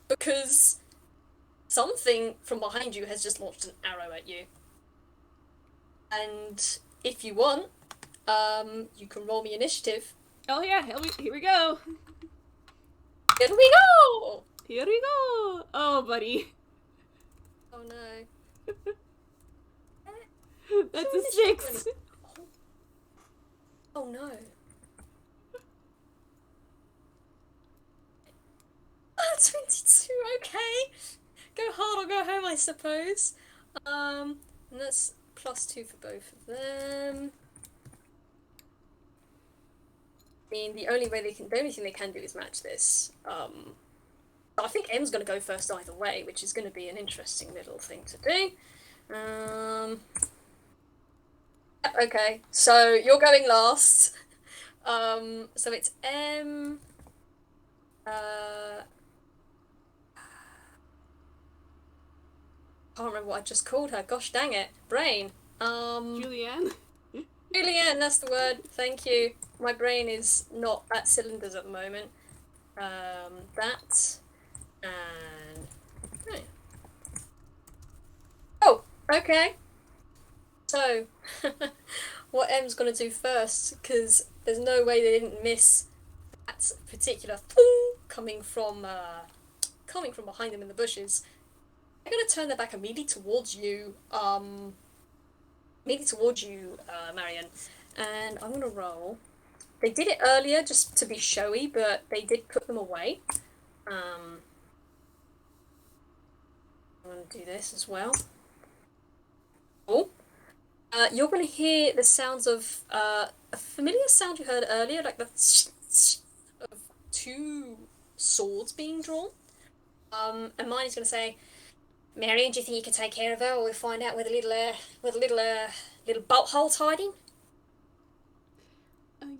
Speaker 1: Because something from behind you has just launched an arrow at you. And if you want, you can roll me initiative.
Speaker 2: Oh yeah, here we go.
Speaker 1: Here we go!
Speaker 2: Here we go. Oh, buddy.
Speaker 1: Oh no.
Speaker 2: That's a 6.
Speaker 1: Oh no. 22, okay. Go hard or go home, I suppose. And that's +2 for both of them. I mean, the only thing they can do is match this. I think M's going to go first either way, which is going to be an interesting little thing to do. Okay, so you're going last. So it's M. Can't remember what I just called her. Gosh dang it, brain.
Speaker 2: Julianne.
Speaker 1: Julianne, that's the word. Thank you. My brain is not at cylinders at the moment. That and oh, okay. So, what M's gonna do first? Because there's no way they didn't miss that particular coming from behind them in the bushes. They're gonna turn their back immediately towards you. Marian. And I'm gonna roll. They did it earlier just to be showy, but they did put them away. I'm gonna do this as well. Oh. You're going to hear the sounds of a familiar sound you heard earlier, like the of two swords being drawn. And mine is going to say, Marian, do you think you can take care of her, or we'll find out where the little bolt hole's hiding?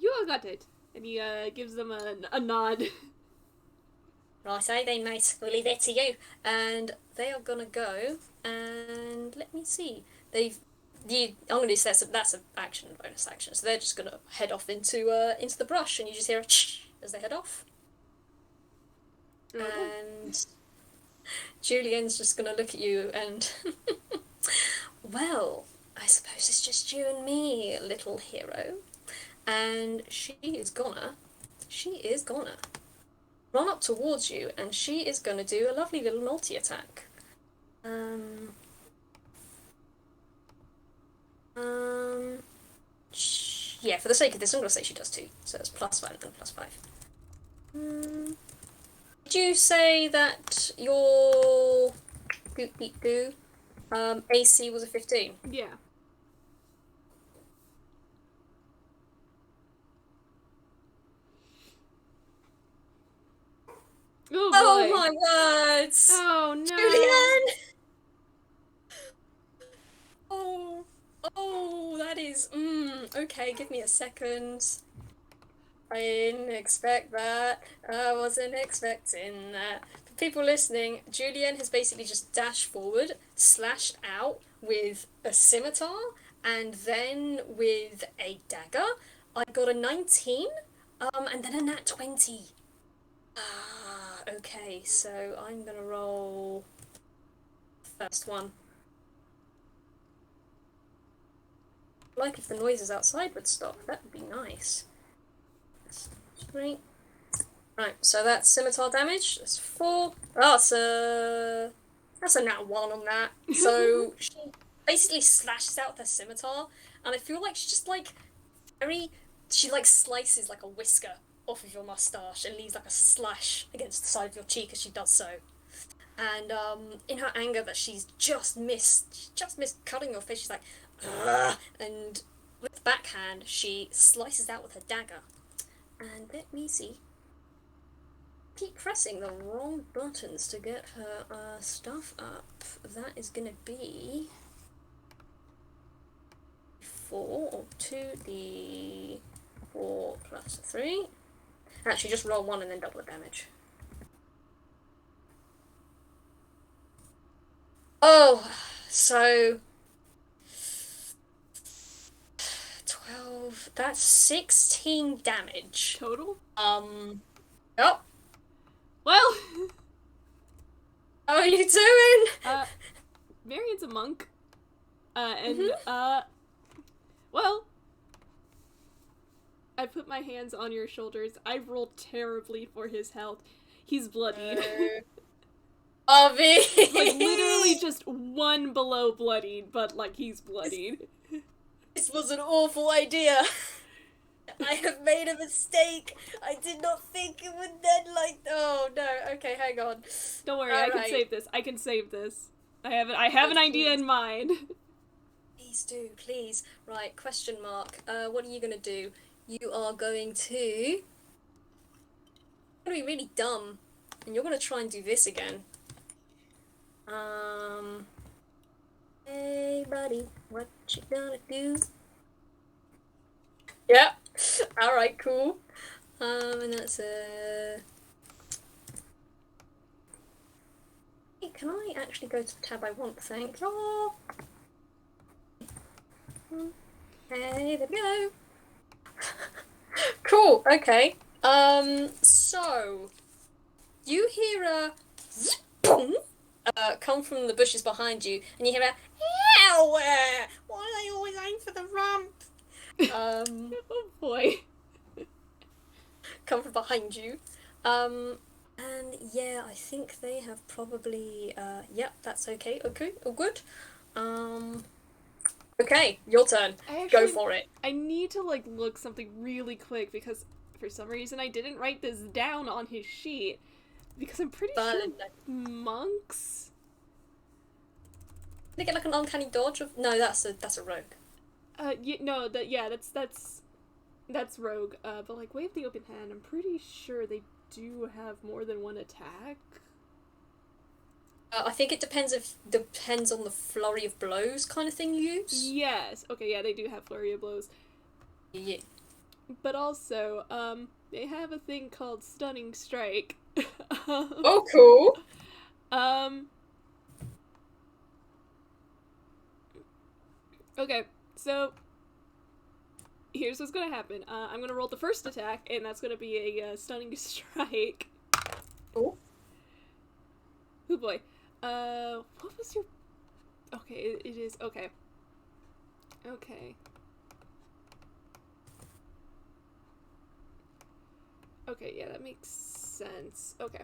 Speaker 2: You all got it. And he gives them a nod.
Speaker 1: Righto then, mate. We'll leave that to you. And they are going to go, and let me see. I'm going to say that's an action, bonus action. So they're just going to head off into the brush, and you just hear a as they head off. And Julian's just going to look at you and, well, I suppose it's just you and me, little hero. And she is gonna run up towards you, and she is gonna do a lovely little multi-attack. Yeah, for the sake of this, I'm gonna say she does 2. So it's +5 and +5. Did you say that your AC was a 15?
Speaker 2: Yeah.
Speaker 1: Oh my words!
Speaker 2: Oh no!
Speaker 1: Julianne! Oh, that is. Okay, give me a second. I didn't expect that. I wasn't expecting that. For people listening, Julian has basically just dashed forward, slashed out with a scimitar, and then with a dagger. I got a 19, and then a nat 20. Okay, so I'm gonna roll the first one. Like if the noises outside would stop, that would be nice. 3. Right, so that's scimitar damage. That's 4. Oh, that's a nat 1 on that. So she basically slashes out with her scimitar, and I feel like she's just like she like slices like a whisker off of your mustache and leaves like a slash against the side of your cheek as she does so. And in her anger that she's just missed cutting your face, she's like, ugh, and with the backhand she slices out with her dagger. And let me see. Keep pressing the wrong buttons to get her stuff up. That is gonna be 4 or 2d4 plus 3. Actually, just roll 1 and then double the damage. Oh, so 12. That's 16 damage
Speaker 2: total.
Speaker 1: Yep.
Speaker 2: Well,
Speaker 1: How are you doing?
Speaker 2: Marian's a monk. And,
Speaker 1: Mm-hmm.
Speaker 2: well, I put my hands on your shoulders. I rolled terribly for his health. He's bloodied.
Speaker 1: Avi!
Speaker 2: Like, literally just one below bloodied, but, like, he's bloodied.
Speaker 1: This was an awful idea. I have made a mistake. I did not think it would then like. Oh no. Okay, hang on.
Speaker 2: Don't worry,
Speaker 1: All
Speaker 2: I can
Speaker 1: right.
Speaker 2: save this. I can save this. I have
Speaker 1: Oh,
Speaker 2: an idea
Speaker 1: please,
Speaker 2: in mind.
Speaker 1: please do, please. Right. Question mark. What are you gonna do? You are going to. Gonna be really dumb, and you're gonna try and do this again. Um. Hey, buddy, what you gonna do? Yeah. All right. Cool. And that's a. Hey, can I actually go to the tab I want? Thank you. Hey, there we go. Cool. Okay. So you hear a boom, come from the bushes behind you, and you hear a ow! Why do they always aim for the ramp?
Speaker 2: Oh boy.
Speaker 1: Come from behind you. And yeah, I think they have probably. Yep, that's okay. Okay, all good. Um, okay, your turn. Go for it.
Speaker 2: I need to like look something really quick because for some reason I didn't write this down on his sheet because I'm pretty sure
Speaker 1: But
Speaker 2: monks.
Speaker 1: they get like an uncanny dodge of. No, that's a rogue.
Speaker 2: No, that's rogue. But like wave the open hand, I'm pretty sure they do have more than one attack.
Speaker 1: I think it depends on the flurry of blows kind of thing you use.
Speaker 2: Yes. Okay. Yeah, they do have flurry of blows.
Speaker 1: Yeah.
Speaker 2: But also, they have a thing called stunning strike.
Speaker 1: Oh, cool.
Speaker 2: um. Okay. So here's what's gonna happen. I'm gonna roll the first attack, and that's gonna be a stunning strike.
Speaker 1: Cool.
Speaker 2: Oh boy. What was your? Okay, it is okay. Okay. Okay, yeah, that makes sense. Okay.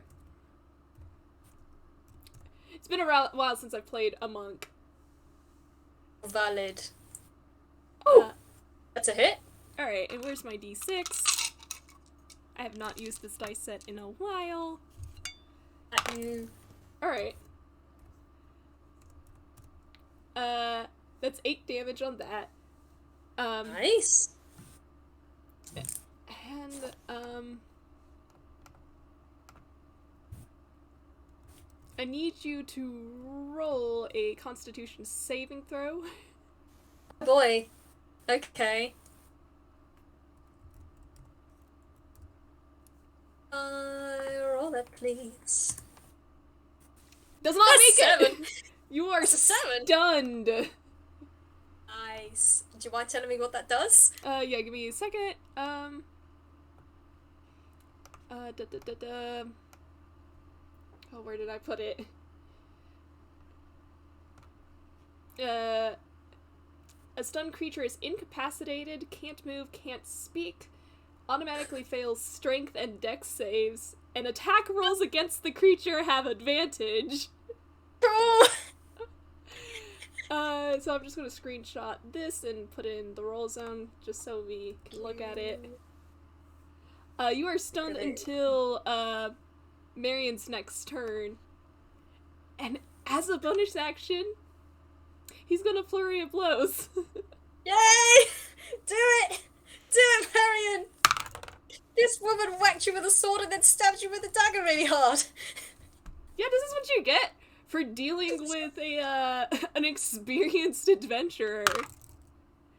Speaker 2: It's been a while since I've played a monk.
Speaker 1: Valid.
Speaker 2: Oh,
Speaker 1: That's a hit.
Speaker 2: alright, and where's my d6? I have not used this dice set in a while.
Speaker 1: At you.
Speaker 2: Alright. That's 8 damage on that.
Speaker 1: Nice.
Speaker 2: And, I need you to roll a Constitution saving throw.
Speaker 1: Oh boy. Okay. Roll that, please.
Speaker 2: Does not
Speaker 1: That's
Speaker 2: make it!
Speaker 1: 7.
Speaker 2: You are
Speaker 1: That's a 7.
Speaker 2: stunned!
Speaker 1: Nice. Do you mind telling me what that does?
Speaker 2: Yeah, give me a second. Oh, where did I put it? A stunned creature is incapacitated, can't move, can't speak, automatically fails strength and dex saves, and attack rolls against the creature have advantage.
Speaker 1: Cool.
Speaker 2: So I'm just gonna screenshot this and put it in the roll zone just so we can look at it. You are stunned until Marian's next turn. And as a bonus action, he's gonna flurry of blows.
Speaker 1: Yay! Do it! Do it, Marian! This woman whacked you with a sword and then stabbed you with a dagger really hard.
Speaker 2: Yeah, this is what you get for dealing with a an experienced adventurer.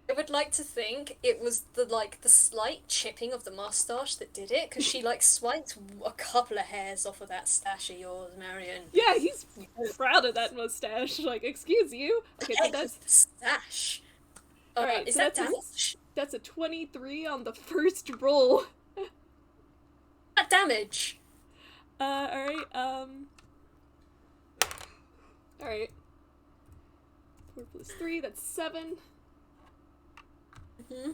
Speaker 1: I would like to think it was the slight chipping of the mustache that did it, because she swiped a couple of hairs off of that stash of yours, Marian.
Speaker 2: Yeah, he's proud of that mustache. Like, excuse you. Okay, so that's
Speaker 1: stash.
Speaker 2: Alright,
Speaker 1: Is
Speaker 2: so
Speaker 1: that damage?
Speaker 2: That's a 23 on the first roll.
Speaker 1: That damage.
Speaker 2: Alright, Alright. 4 plus 3, that's 7.
Speaker 1: Mm-hmm.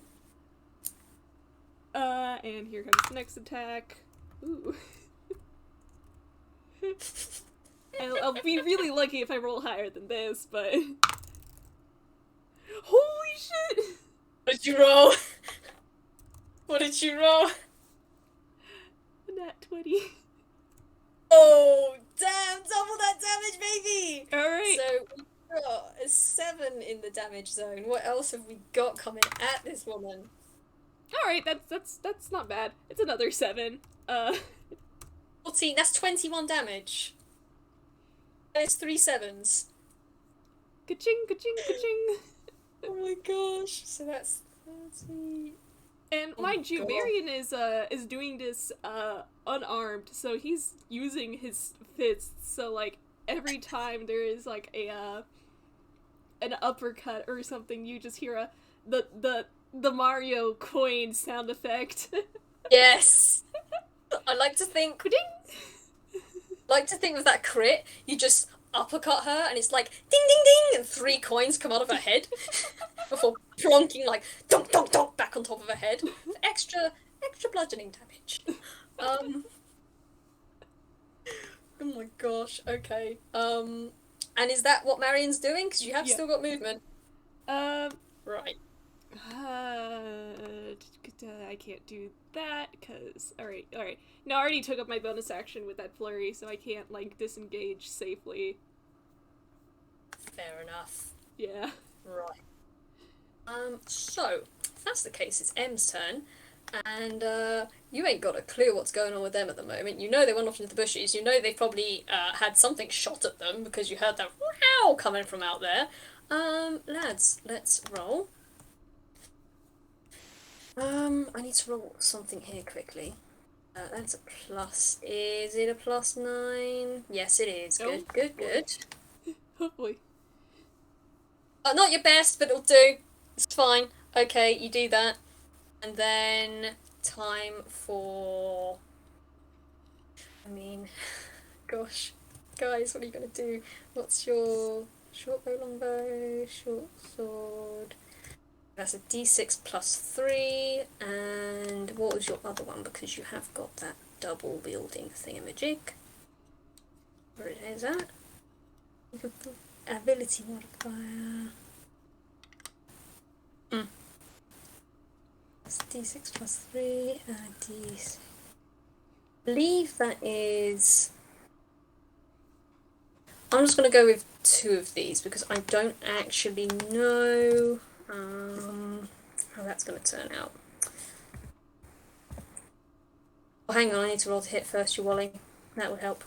Speaker 2: And here comes the next attack. Ooh. I'll be really lucky if I roll higher than this, but... Holy shit!
Speaker 1: What did you roll? What did you roll?
Speaker 2: Nat 20.
Speaker 1: Oh, damn! Double that damage, baby!
Speaker 2: Alright.
Speaker 1: So, we've got a 7 in the damage zone. What else have we got coming at this woman?
Speaker 2: Alright, that's not bad. It's another 7.
Speaker 1: 14, that's 21 damage. That is 3 sevens.
Speaker 2: Ka-ching, ka-ching, ka-ching.
Speaker 1: Oh my gosh. So that's 30.
Speaker 2: And
Speaker 1: Oh
Speaker 2: mind you,
Speaker 1: God.
Speaker 2: Marian is doing this unarmed, so he's using his fists. So like every time there is like an uppercut or something, you just hear the Mario coin sound effect.
Speaker 1: Yes. I like to think
Speaker 2: Ding!
Speaker 1: with that crit, you just uppercut her and it's like ding ding ding and 3 coins come out of her head before plonking like dunk dunk dunk back on top of her head for extra bludgeoning damage. Oh my gosh, okay. And is that what Marian's doing? Because you have
Speaker 2: Yeah.
Speaker 1: still got movement.
Speaker 2: Right.
Speaker 1: Right.
Speaker 2: I can't do that because alright. No, I already took up my bonus action with that flurry, so I can't like disengage safely.
Speaker 1: Fair enough.
Speaker 2: Yeah.
Speaker 1: Right. So, if that's the case, it's M's turn, and you ain't got a clue what's going on with them at the moment. You know they went off into the bushes. You know they probably had something shot at them because you heard that wow coming from out there. Lads, let's roll. I need to roll something here quickly. That's a plus. Is it a +9? Yes, it is. Good,
Speaker 2: Oh,
Speaker 1: good,
Speaker 2: boy.
Speaker 1: good.
Speaker 2: Oh boy.
Speaker 1: Not your best, but it'll do. It's fine. Okay, you do that. And then time for... I mean, gosh. Guys, what are you going to do? What's your short bow, long bow, short sword? That's a d6 +3. And what was your other one? Because you have got that double wielding thingamajig. Where is that? Ability modifier. That's d6 +3 and d6. I believe that is... I'm just going to go with 2 of these because I don't actually know how that's going to turn out. Oh, hang on, I need to roll to hit first, you Wally. That would help.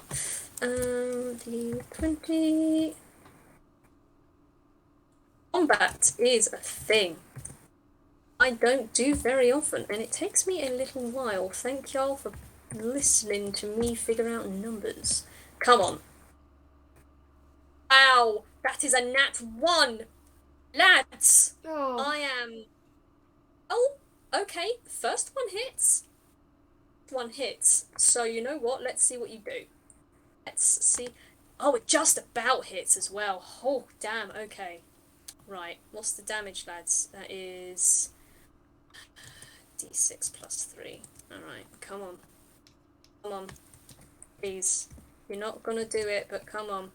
Speaker 1: The 20... Combat is a thing I don't do very often, and it takes me a little while. Thank y'all for listening to me figure out numbers. Come on. Wow, that is a nat 1! Lads!
Speaker 2: Oh.
Speaker 1: I am... Oh, okay, first one hits. One hits. So you know what? Let's see what you do. Let's see. Oh, it just about hits as well. Oh, damn, okay. Right, what's the damage, lads? That is... d6 +3. Alright, come on. Come on. Please. You're not gonna do it, but come on.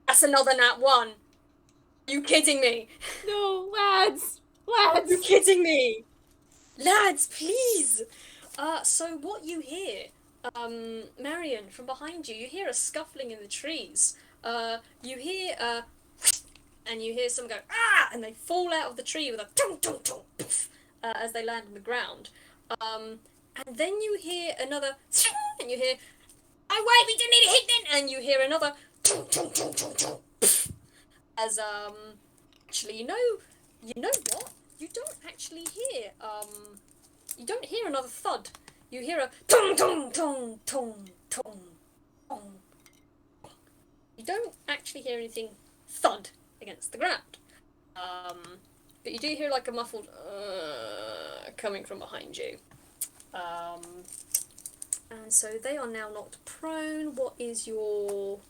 Speaker 1: That's another nat 1! Are you kidding me?
Speaker 2: No, lads!
Speaker 1: Are you kidding me? Lads, please! So what you hear, Marian, from behind you, you hear a scuffling in the trees. You hear, and you hear someone go, ah! And they fall out of the tree with a tung, tung, tung, poof, as they land on the ground. And then you hear another, and you hear, oh wait, we didn't need to hit then! And you hear another, tung, tung, tung, tung, tung, poof, as, actually, you know what? You don't actually hear, you don't hear another thud. You hear a tung, tung, tung, tung, tung, tung. You don't actually hear anything thud against the ground. But you do hear like a muffled coming from behind you. And so they are now knocked prone. What is your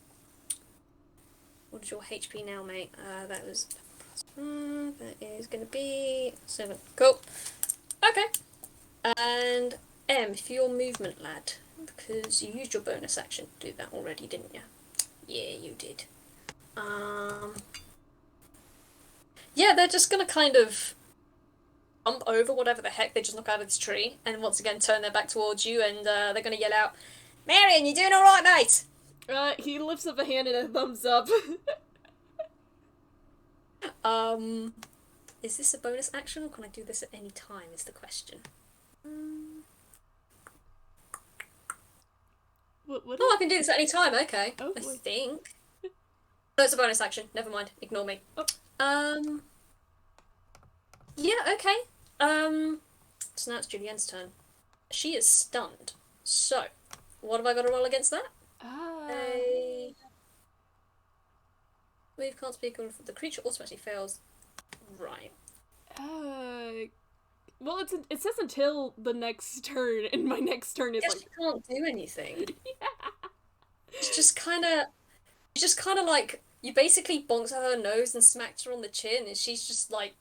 Speaker 1: What is your HP now, mate? That was that is going to be 7. Cool. Okay. And M, for your movement, lad, because you used your bonus action to do that already, didn't you? Yeah, you did. Um, yeah, they're just gonna kind of jump over whatever the heck they just knock out of this tree, and once again turn their back towards you, and they're gonna yell out, "Marian, you doing all right, mate?"
Speaker 2: He lifts up a hand and a thumbs up.
Speaker 1: Um, is this a bonus action, or can I do this at any time? Is the question.
Speaker 2: What
Speaker 1: Oh, I can do this at any time. Okay,
Speaker 2: Oh,
Speaker 1: I
Speaker 2: boy.
Speaker 1: think. No, it's a bonus action. Never mind. Ignore me.
Speaker 2: Oh.
Speaker 1: Um. Yeah. Okay. So now it's Julienne's turn. She is stunned. So, what have I got to roll against that? A move can't speak on the creature automatically fails. Right.
Speaker 2: Well, it says until the next turn, and my next turn is
Speaker 1: Guess
Speaker 2: like...
Speaker 1: she can't do anything.
Speaker 2: Yeah.
Speaker 1: It's just kind of like you basically bonked at her nose and smacked her on the chin, and she's just like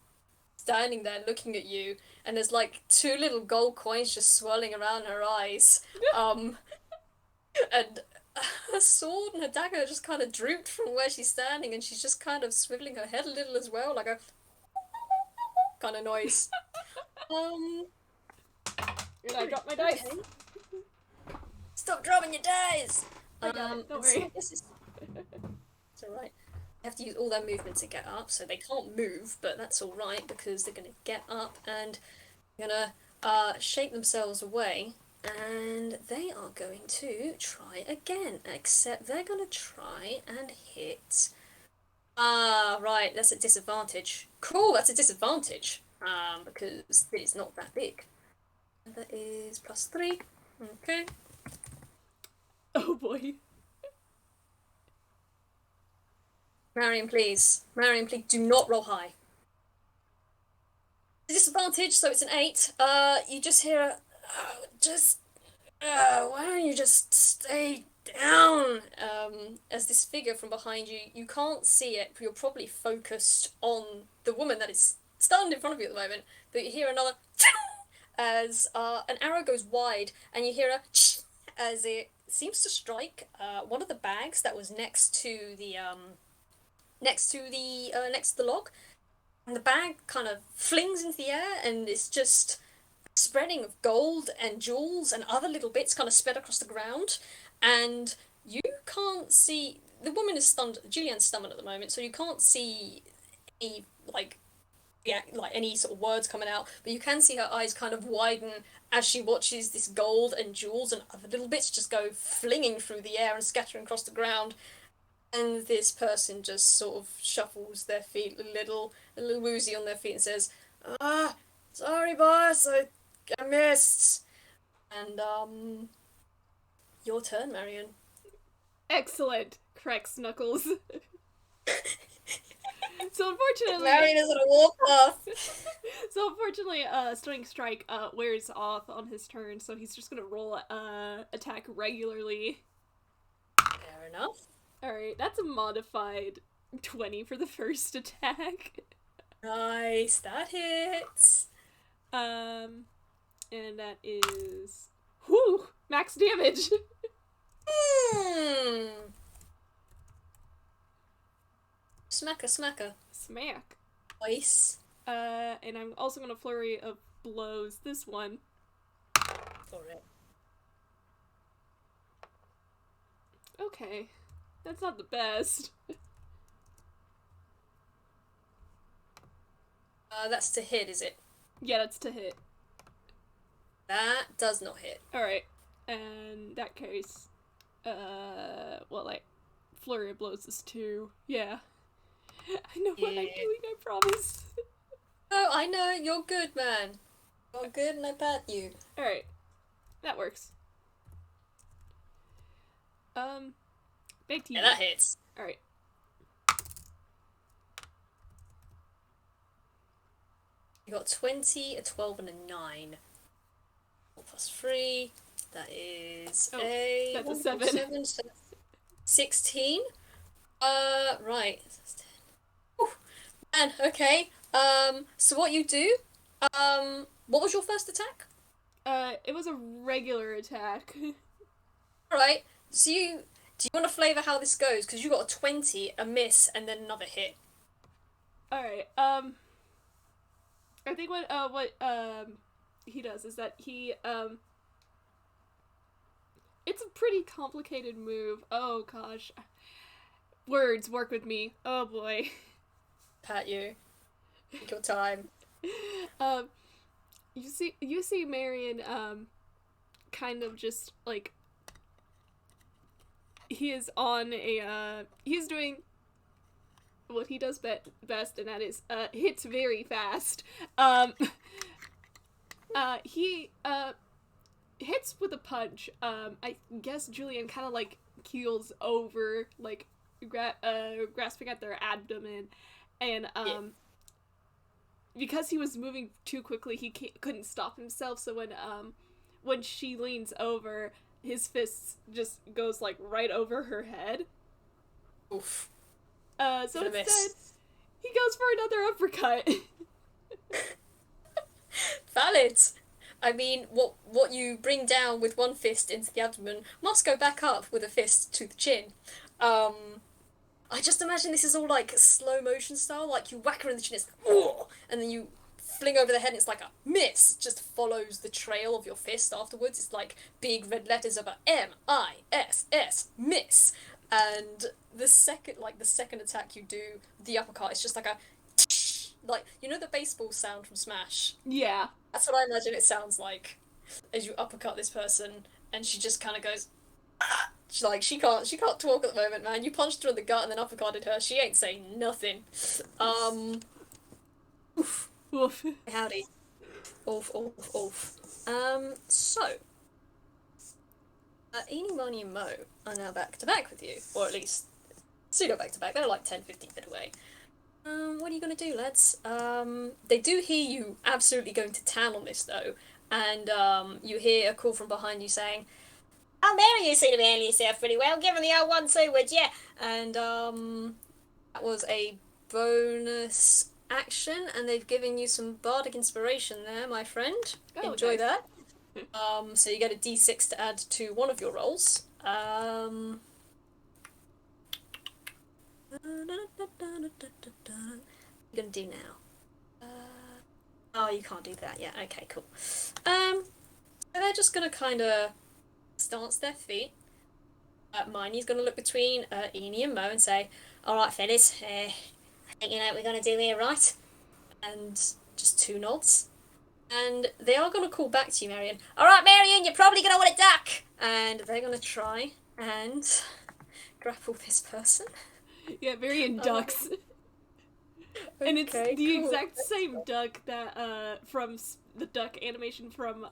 Speaker 1: standing there looking at you, and there's like 2 little gold coins just swirling around her eyes. And her sword and her dagger just kind of drooped from where she's standing, and she's just kind of swiveling her head a little as well, like a kind of noise.
Speaker 2: And I drop my dice.
Speaker 1: Okay. Stop dropping your dice!
Speaker 2: I got it, don't worry.
Speaker 1: It's alright. They have to use all their movement to get up, so they can't move, but that's alright because they're gonna get up and gonna shake themselves away, and they are going to try again, except they're gonna try and hit. Right, that's a disadvantage. Cool, that's a disadvantage. Because it's not that big. That is +3. Okay.
Speaker 2: Oh boy.
Speaker 1: Marian, please. Marian, please do not roll high. Disadvantage, so it's an 8. You just hear a, why don't you just stay down? As this figure from behind you, you can't see it, but you're probably focused on the woman that is stunned in front of you at the moment. But you hear another as an arrow goes wide, and you hear a as it seems to strike one of the bags that was next to the next to the log, and the bag kind of flings into the air, and it's just spreading of gold and jewels and other little bits kind of spread across the ground, and you can't see. The woman is stunned. Julianne's stunned at the moment, so you can't see any like yeah, like any sort of words coming out, but you can see her eyes kind of widen as she watches this gold and jewels and other little bits just go flinging through the air and scattering across the ground. And this person just sort of shuffles their feet a little woozy on their feet and says, sorry boss, I missed. And your turn, Marian.
Speaker 2: Excellent, cracks Knuckles. So unfortunately,
Speaker 1: Marian is on a warpath.
Speaker 2: So unfortunately, Stunning Strike wears off on his turn, so he's just gonna roll attack regularly.
Speaker 1: Fair enough.
Speaker 2: Alright, that's a modified 20 for the first attack.
Speaker 1: Nice, that hits.
Speaker 2: And that is max damage.
Speaker 1: Smacker.
Speaker 2: Smack.
Speaker 1: Twice.
Speaker 2: And I'm also gonna flurry of blows this one.
Speaker 1: For it.
Speaker 2: Okay. That's not the best.
Speaker 1: That's to hit, is it?
Speaker 2: Yeah, that's to hit.
Speaker 1: That does not hit.
Speaker 2: Alright. And that case, well, like, flurry of blows is 2. Yeah. I know what I'm doing, I promise.
Speaker 1: Oh, I know, you're good, man. You're good and I pat you.
Speaker 2: Alright. That works. Back to you.
Speaker 1: Yeah, that hits.
Speaker 2: Alright.
Speaker 1: You got 20, a 12, and a 9. 4 plus 3. That is
Speaker 2: that's a 7.
Speaker 1: 7 so 16. Right. Whew. Man, okay. So what you do? What was your first attack?
Speaker 2: It was a regular attack.
Speaker 1: Alright. So you do you want to flavor how this goes? Because you got a 20, a miss, and then another hit.
Speaker 2: Alright, I think what he does is that it's a pretty complicated move. Oh gosh. Words work with me. Oh boy.
Speaker 1: Pat you. Take your time.
Speaker 2: um you see Marion kind of just like he is on a he's doing what he does best, and that is hits very fast. He hits with a punch. I guess Julian kind of like keels over, like grasping at their abdomen, and
Speaker 1: Yeah.
Speaker 2: because he was moving too quickly, he couldn't stop himself. So when she leans over, his fist just goes like right over her head.
Speaker 1: Oof.
Speaker 2: So
Speaker 1: Gonna
Speaker 2: instead,
Speaker 1: miss.
Speaker 2: he goes for another uppercut.
Speaker 1: Valid. I mean, what you bring down with one fist into the abdomen must go back up with a fist to the chin. Um, I just imagine this is all like slow motion style. Like you whack her in the chin, it's like, oh, and then you fling over the head, and it's like a miss. It just follows the trail of your fist afterwards. It's like big red letters of a M-I-S-S, miss. And the second attack you do, the uppercut, it's just like a like you know the baseball sound from Smash.
Speaker 2: Yeah.
Speaker 1: That's what I imagine it sounds like as you uppercut this person, and she just kind of goes. She can't talk at the moment, man. You punched her in the gut and then uppercutted her. She ain't saying nothing. Um,
Speaker 2: Oof.
Speaker 1: howdy. Oof, oof, oof. So, Eeny, Meeny, and Mo are now back to back with you, or at least pseudo back to back. They're like 10, 15 feet away. What are you gonna do, lads? They do hear you absolutely going to town on this though, and you hear a call from behind you saying, "Oh, Mary, you seem to be handling yourself pretty well. Give him the old one too, would you?" And that was a bonus action, and they've given you some bardic inspiration there, my friend.
Speaker 2: Oh,
Speaker 1: Enjoy
Speaker 2: nice.
Speaker 1: that. So you get a d6 to add to one of your rolls. What are you gonna do now? Oh, you can't do that yet. Okay, cool. So they're just gonna kind of stance their feet. Miney's gonna look between Eenie and Mo and say, "All right, fellas, I think you know what we're gonna do here, right?" And just two nods. And they are gonna call back to you, Marion. "All right, Marion, you're probably gonna want to duck." And they're gonna try and grapple this person.
Speaker 2: Yeah, Marion
Speaker 1: Uh,
Speaker 2: ducks. And it's
Speaker 1: okay,
Speaker 2: the
Speaker 1: cool.
Speaker 2: exact same duck that from the duck animation from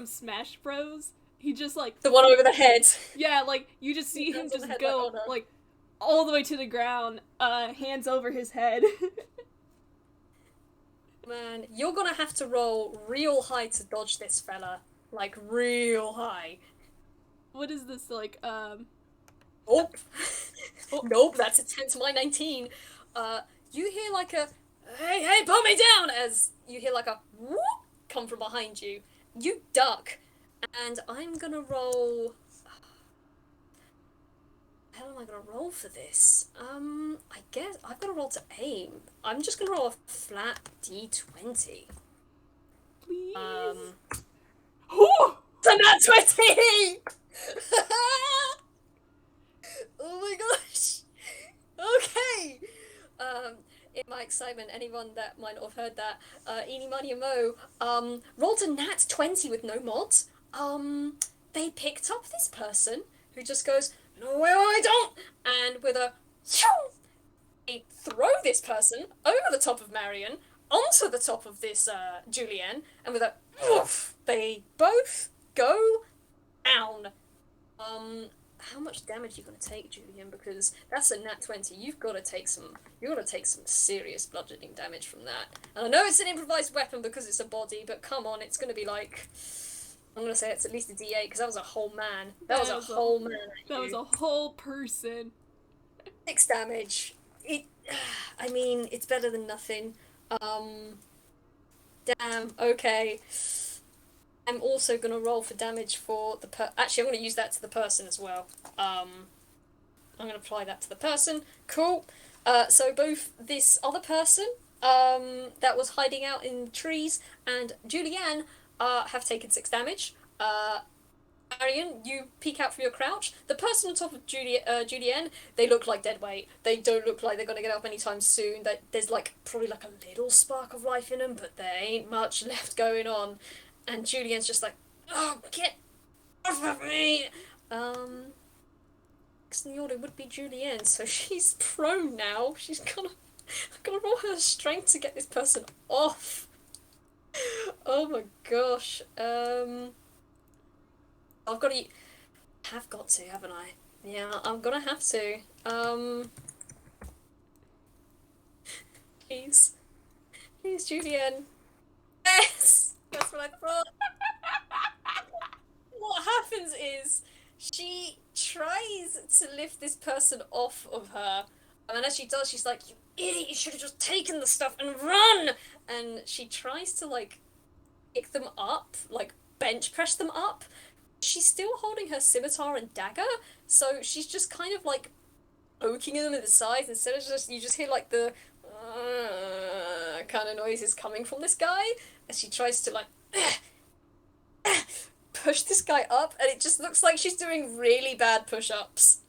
Speaker 2: Smash Bros. He just like
Speaker 1: The one over the head.
Speaker 2: yeah, like you just see him
Speaker 1: Hands on the
Speaker 2: just
Speaker 1: head like, "Oh
Speaker 2: go
Speaker 1: no."
Speaker 2: like all the way to the ground, hands over his head.
Speaker 1: Man, you're gonna have to roll real high to dodge this fella. Like, real high.
Speaker 2: What is this like?
Speaker 1: Nope.
Speaker 2: Oh,
Speaker 1: Nope, that's a 10 to my 19. You hear like a, "Hey, hey, put me down," as you hear like a whoop come from behind you. You duck, and I'm gonna roll. How am I gonna roll for this? I guess I've got to roll to aim. I'm just gonna roll a flat d20.
Speaker 2: please.
Speaker 1: Um,
Speaker 2: Oh,
Speaker 1: so not 20! Oh my gosh! Okay! In my excitement, anyone that might not have heard that, Eeny, Money, and Mo, rolled a nat 20 with no mods. They picked up this person who just goes, "No, I don't!" And with a, they throw this person over the top of Marion, onto the top of this, Julienne, and with a, woof, they both go down. How much damage are you gonna take, Julian? Because that's a nat 20. You've got to take some serious bludgeoning damage from that. And I know it's an improvised weapon because it's a body, but come on, it's gonna be like, I'm gonna say it's at least a D8 because that was a whole man. That was
Speaker 2: that
Speaker 1: a
Speaker 2: was a
Speaker 1: whole man at
Speaker 2: that was
Speaker 1: you.
Speaker 2: a whole person.
Speaker 1: 6 damage. It, I mean, it's better than nothing. Um, damn. Okay. I'm also gonna roll for damage for the Actually, I'm gonna use that to the person as well. I'm gonna apply that to the person. Cool. So both this other person, that was hiding out in trees, and Julianne, have taken 6 damage. Marion, you peek out from your crouch. The person on top of Julianne, they look like dead weight. They don't look like they're gonna get up anytime soon. There's like probably like a little spark of life in them, but there ain't much left going on. And Julianne's just like, oh, get off of me! Next in the order would be Julianne, so she's prone now. She's gonna roll her strength to get this person off. Oh my gosh. I've got to. Have got to, haven't I? Yeah, I'm gonna have to. Please, please, Julianne. Yes, that's what I thought. What happens is she tries to lift this person off of her, and then as she does, she's like, "You idiot! You should have just taken the stuff and run!" And she tries to like pick them up, like bench press them up. She's still holding her scimitar and dagger, so she's just kind of like poking them in the sides instead of just you just hear like the kind of noises coming from this guy as she tries to like push this guy up, and it just looks like she's doing really bad push-ups.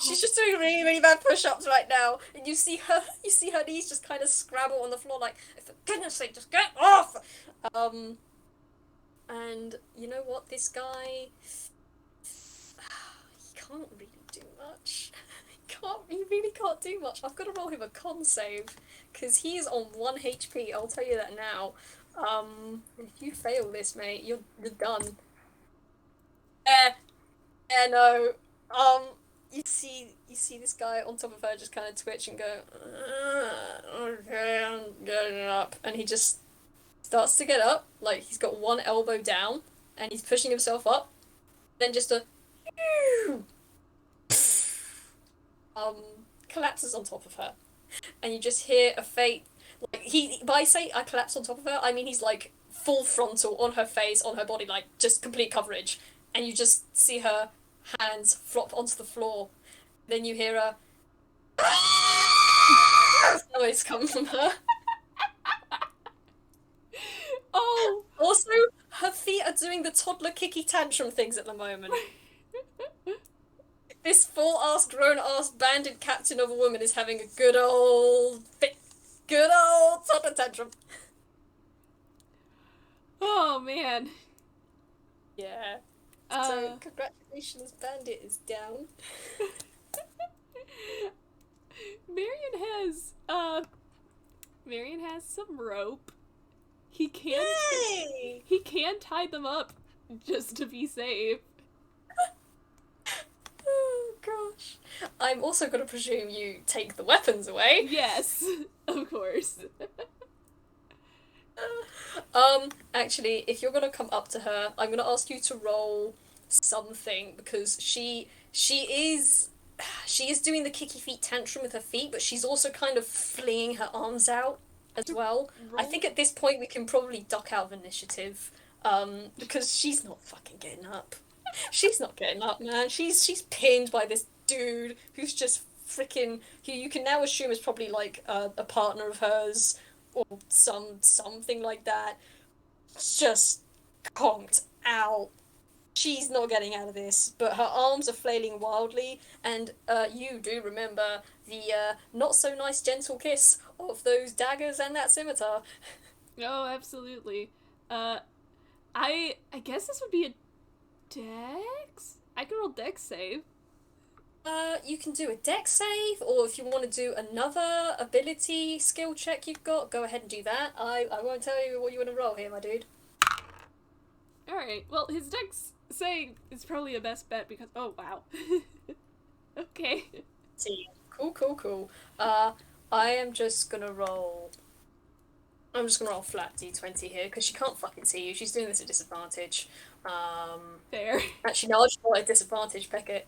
Speaker 1: She's just doing really, really bad push-ups right now, and you see her knees just kind of scrabble on the floor, like, for goodness sake, just get off! Um, and you know what? This guy, he can't really do much. He really can't do much. I've got to roll him a con save, because he is on 1 HP. I'll tell you that now. If you fail this, mate, you're done. Yeah, yeah, no. Um, you see this guy on top of her just kind of twitch and go, okay, I'm getting up, and he just starts to get up, like he's got one elbow down, and he's pushing himself up. Then just a um collapses on top of her, and you just hear a faint like he. By say I collapse on top of her, I mean he's like full frontal on her face, on her body, like just complete coverage, and you just see her hands flop onto the floor. Then you hear a noise come from her.
Speaker 2: Oh,
Speaker 1: Also, her feet are doing the toddler kicky tantrum things at the moment. This full ass grown ass banded captain of a woman is having a good old toddler tantrum.
Speaker 2: oh man.
Speaker 1: Yeah. So
Speaker 2: Uh,
Speaker 1: congratulations, Bandit is down.
Speaker 2: Marion has Marion has some rope. He can
Speaker 1: Yay!
Speaker 2: he can tie them up just to be safe.
Speaker 1: Oh gosh. I'm also gonna presume you take the weapons away.
Speaker 2: Yes, of course.
Speaker 1: Actually, if you're gonna come up to her, I'm gonna ask you to roll something because she is doing the kicky feet tantrum with her feet, but she's also kind of flinging her arms out as well. I
Speaker 2: Roll.
Speaker 1: think at this point we can probably duck out of initiative, because she's not fucking getting up. She's not getting up, man. She's pinned by this dude who's just freaking who you can now assume is probably like a partner of hers or something like that. Just conked out. She's not getting out of this, but her arms are flailing wildly, and you do remember the not so nice gentle kiss of those daggers and that scimitar.
Speaker 2: Oh, absolutely. Uh, I guess this would be a dex. I can roll dex save.
Speaker 1: You can do a dex save, or if you want to do another ability skill check you've got, go ahead and do that. I won't tell you what you want to roll here, my dude.
Speaker 2: All right. Well, his dex save is probably a best bet because oh wow. Okay.
Speaker 1: See, cool, cool, cool. I am just gonna roll. I'm just gonna roll flat d20 here because she can't fucking see you. She's doing this at disadvantage.
Speaker 2: Fair.
Speaker 1: Actually, no, I'll just roll at disadvantage, Beckett.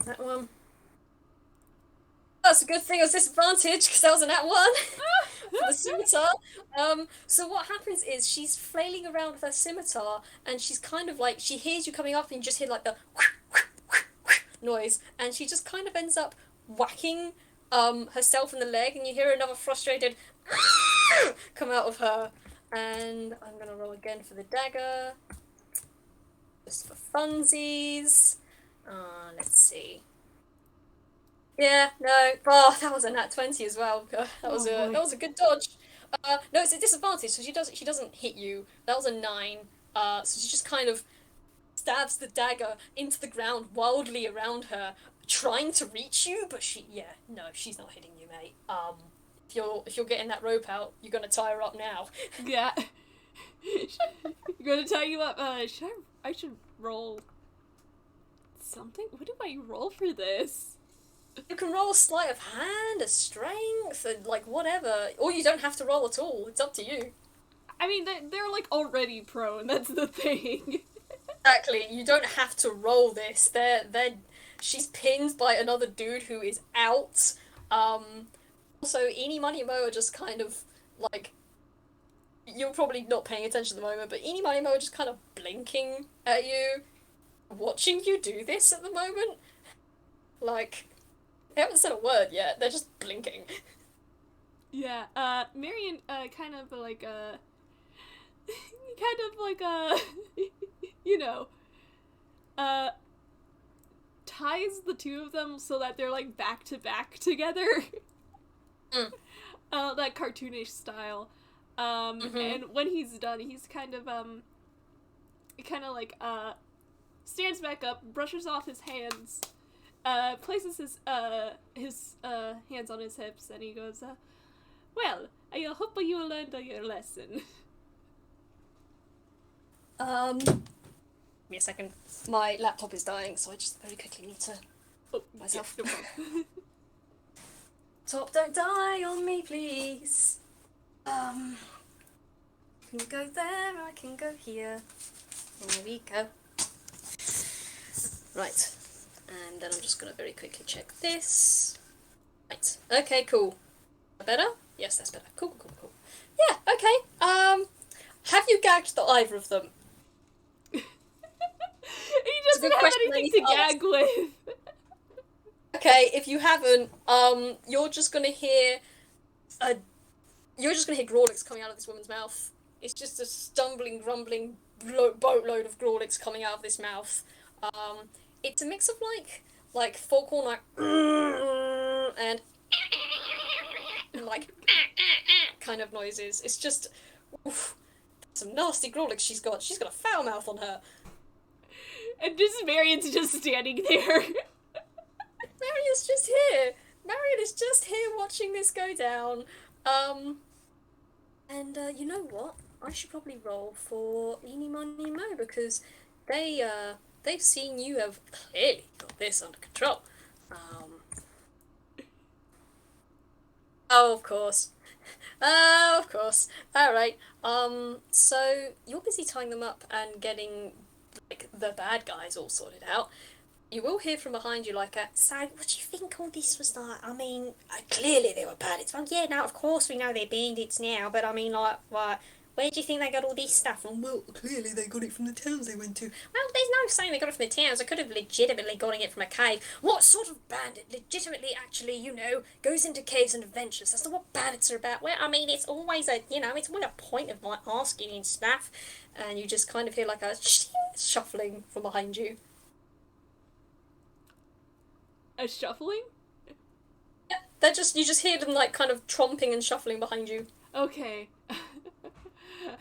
Speaker 1: That one. That's a good thing. It was disadvantage because that was a nat one for the scimitar. So what happens is she's flailing around with her scimitar, and she's kind of like she hears you coming up, and you just hear like the noise, and she just kind of ends up whacking herself in the leg, and you hear another frustrated come out of her. And I'm gonna roll again for the dagger, just for funsies. Let's see. Yeah, no. Oh, that was a nat 20 as well.
Speaker 2: Oh boy.
Speaker 1: That was a good dodge. No, it's a disadvantage, so she doesn't hit you. That was a 9. So she just kind of stabs the dagger into the ground wildly around her, trying to reach you, but no, she's not hitting you, mate. If you're getting that rope out, you're gonna tie her up now.
Speaker 2: Yeah. I'm gonna tie you up. I should roll something? What do I roll for this?
Speaker 1: You can roll a sleight of hand, a strength, like whatever, or you don't have to roll at all. It's up to you.
Speaker 2: I mean, they're like already prone, that's the thing.
Speaker 1: Exactly. You don't have to roll this. She's pinned by another dude who is out. Also, Eeny, Money, Mo are just kind of like you're probably not paying attention at the moment, but Eeny, Money, Mo are just kind of blinking at you, watching you do this at the moment. Like they haven't said a word yet. They're just blinking.
Speaker 2: Yeah, Marian, kind of like, you know, uh, ties the two of them so that they're like back to back together.
Speaker 1: Mm.
Speaker 2: That cartoonish style.
Speaker 1: Mm-hmm.
Speaker 2: And when he's done, he's kind of like, stands back up, brushes off his hands, places his hands on his hips, and he goes, well, I hope you learned your lesson.
Speaker 1: Give me a second. My laptop is dying, so I just very quickly need to myself.
Speaker 2: Yeah, no problem.
Speaker 1: Top, don't die on me, please. I can go there, I can go here. There we go. Right. And then I'm just going to very quickly check this. Right. Okay, cool. Better? Yes, that's better. Cool, cool, cool. Yeah, okay. Have you gagged either of them?
Speaker 2: He
Speaker 1: It's a
Speaker 2: doesn't
Speaker 1: good
Speaker 2: have
Speaker 1: question.
Speaker 2: anything to gag with.
Speaker 1: Okay, if you haven't, you're just gonna hear Grawlix coming out of this woman's mouth. It's just a stumbling, grumbling boatload of Grawlix coming out of this mouth. It's a mix of like Foghorn like and like kind of noises. It's just oof, some nasty Grawlix she's got. She's got a foul mouth on her.
Speaker 2: And just Marian's just standing there.
Speaker 1: Marian's just here. Marian is just here watching this go down. And you know what? I should probably roll for Eeny, Money, Mo because they've seen you have clearly got this under control. Oh, of course. Oh, of course. All right. So you're busy tying them up and getting like the bad guys all sorted out. You will hear from behind you like a, so what do you think all this was like? I mean, clearly they were bandits. Well, yeah, no, of course we know they're bandits now, but I mean, like, what? Where do you think they got all this stuff from? Well, clearly they got it from the towns they went to. Well, there's no saying they got it from the towns. They could have legitimately gotten it from a cave. What sort of bandit legitimately actually, goes into caves and adventures? That's not what bandits are about. Well, I mean, it's always it's one a point of like asking and stuff. And you just kind of hear like a shuffling from behind you.
Speaker 2: A shuffling?
Speaker 1: You just hear them like kind of tromping and shuffling behind you.
Speaker 2: Okay. I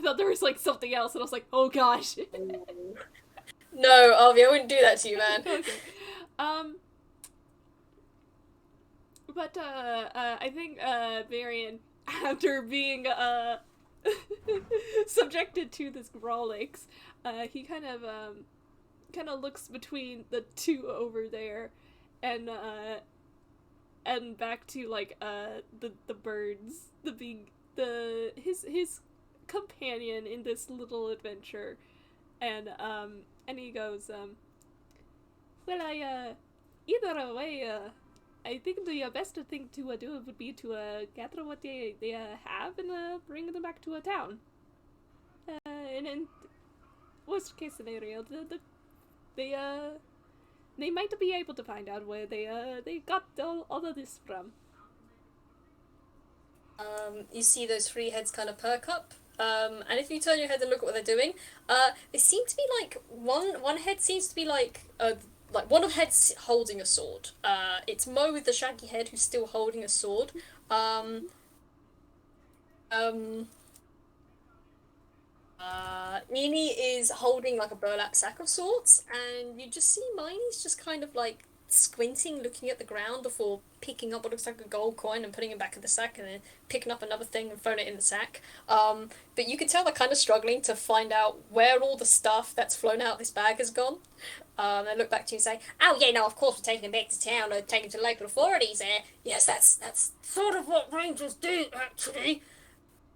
Speaker 2: thought there was like something else, and I was like, oh gosh.
Speaker 1: No, Arby, I wouldn't do that to you, man.
Speaker 2: Okay. But I think Marian, after being subjected to this Grawlix, he kind of looks between the two over there, and back to like the birds, his companion in this little adventure, and he goes, well, either way, I think the best thing to do would be to gather what they have and bring them back to a town. And in worst case scenario, they they might be able to find out where they got all of this from.
Speaker 1: You see those three heads kind of perk up. And if you turn your head and look at what they're doing, they seem to be like one head seems to be like one of heads holding a sword. It's Mo with the shaggy head who's still holding a sword. Um, um, Nini is holding like a burlap sack of sorts, and you just see Miney's just kind of like squinting, looking at the ground before picking up what looks like a gold coin and putting it back in the sack, and then picking up another thing and throwing it in the sack. But you can tell they're kind of struggling to find out where all the stuff that's flown out of this bag has gone. They look back to you and say, "Oh yeah, no, of course we're taking him back to town or taking him to local authorities." There, yes, that's sort of what rangers do, actually.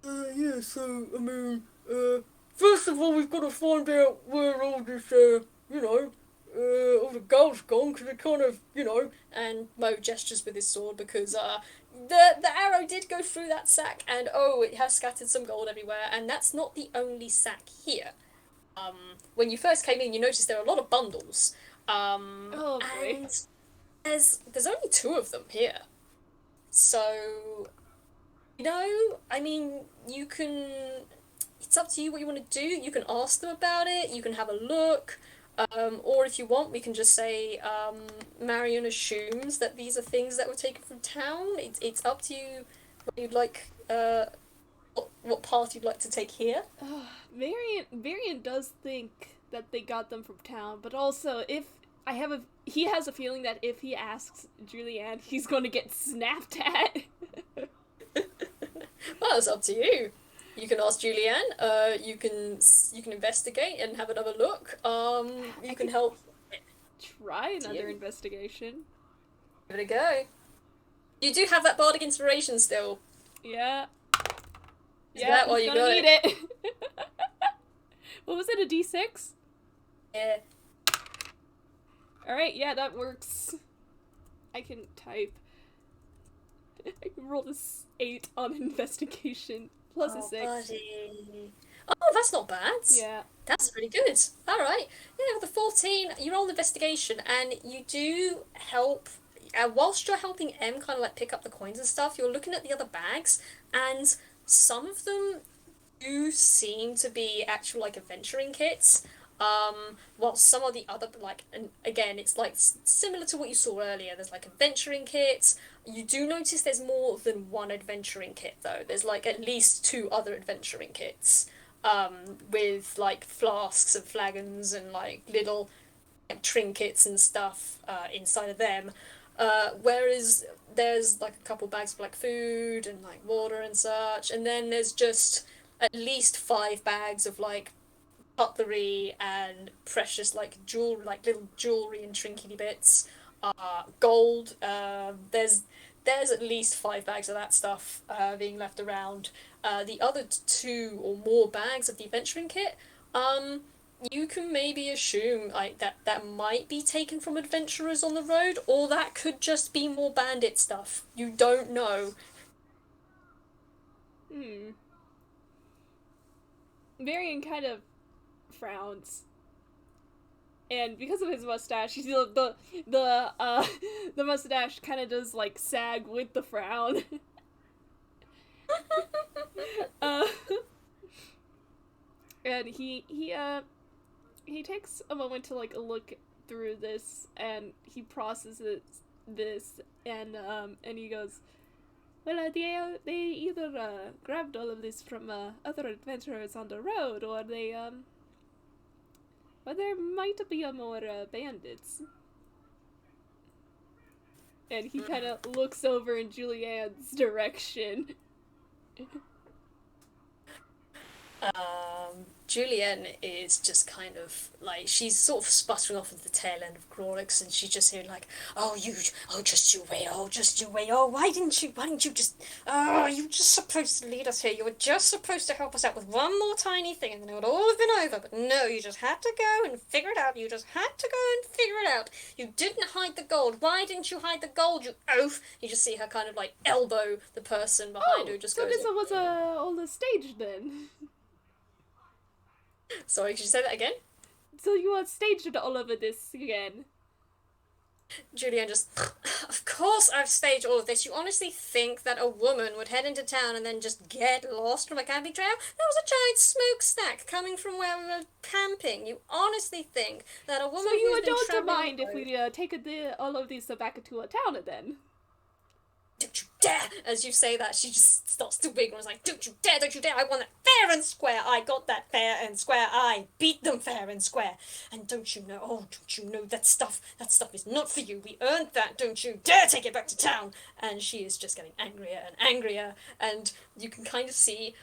Speaker 1: Yeah. So I mean, first of all, we've got to find out where all this, all the gold's gone, because it kind of, and Mo gestures with his sword because, the arrow did go through that sack, and oh, it has scattered some gold everywhere, and that's not the only sack here. When you first came in, you noticed there are a lot of bundles,
Speaker 2: Oh boy.
Speaker 1: and there's only two of them here. So, I mean, you can. It's up to you what you want to do. You can ask them about it. You can have a look. Or if you want, we can just say Marion assumes that these are things that were taken from town. It's up to you what you'd like, what path you'd like to take here.
Speaker 2: Varian does think that they got them from town, but also if he has a feeling that if he asks Julianne, he's going to get snapped at.
Speaker 1: Well, it's up to you. You can ask Julianne. You can investigate and have another look. You can help.
Speaker 2: Try another investigation.
Speaker 1: Give it a go. You do have that bardic inspiration still.
Speaker 2: Yeah.
Speaker 1: Is that why you got
Speaker 2: need it? What was it? A D6?
Speaker 1: Yeah.
Speaker 2: All right. Yeah, that works. I can type. I can roll this 8 on investigation plus a 6.
Speaker 1: Buddy. Oh, that's not bad.
Speaker 2: Yeah.
Speaker 1: That's pretty good. All right. Yeah, with the 14, you roll investigation, and you do help. Whilst you're helping M kind of like pick up the coins and stuff, you're looking at the other bags, and some of them do seem to be actual like adventuring kits. While some of the other like, and again, it's like similar to what you saw earlier. There's like adventuring kits. You do notice there's more than one adventuring kit though. There's like at least two other adventuring kits. With like flasks and flagons and like little like, trinkets and stuff inside of them. Whereas there's like a couple bags of like food and like water and such, and then there's just at least 5 bags of like cutlery and precious like jewelry, like little jewelry and trinkety bits. Gold. There's at least 5 bags of that stuff being left around. The other two or more bags of the adventuring kit. You can maybe assume like that might be taken from adventurers on the road, or that could just be more bandit stuff. You don't know.
Speaker 2: Varian kind of frowns, and because of his mustache, the mustache kind of does like sag with the frown. uh, and he takes a moment to like look through this, and he processes this, and he goes, well, they either grabbed all of this from other adventurers on the road, or or there might be more bandits. And he kind of looks over in Julianne's direction.
Speaker 1: Julienne is just kind of like she's sort of sputtering off at the tail end of Grawlix, and she's just hearing like, "Oh, just you wait, oh, just you wait, oh, why didn't you just, oh, you were just supposed to lead us here. You were just supposed to help us out with one more tiny thing, and then it would all have been over. But no, you just had to go and figure it out. You just had to go and figure it out. You didn't hide the gold. Why didn't you hide the gold, you oaf?" You just see her kind of like elbow the person behind her,
Speaker 2: Oh,
Speaker 1: who just
Speaker 2: so
Speaker 1: goes,
Speaker 2: this was all a stage then.
Speaker 1: "Sorry, could you say that again?"
Speaker 2: So you are staged all over this again.
Speaker 1: Julianne just, "Of course I've staged all of this. You honestly think that a woman would head into town and then just get lost from a camping trail? That was a giant smokestack coming from where we were camping. You honestly think that a
Speaker 2: So
Speaker 1: woman
Speaker 2: you
Speaker 1: who's been
Speaker 2: don't
Speaker 1: traveling
Speaker 2: mind if
Speaker 1: alone..."
Speaker 2: we take all of these back to a town then?
Speaker 1: "Don't you dare!" As you say that, she just starts to wiggle and is like, "Don't you dare, don't you dare! I won that fair and square! I got that fair and square! I beat them fair and square! And don't you know, oh, don't you know that stuff is not for you! We earned that! Don't you dare take it back to town!" And she is just getting angrier and angrier, and you can kind of see,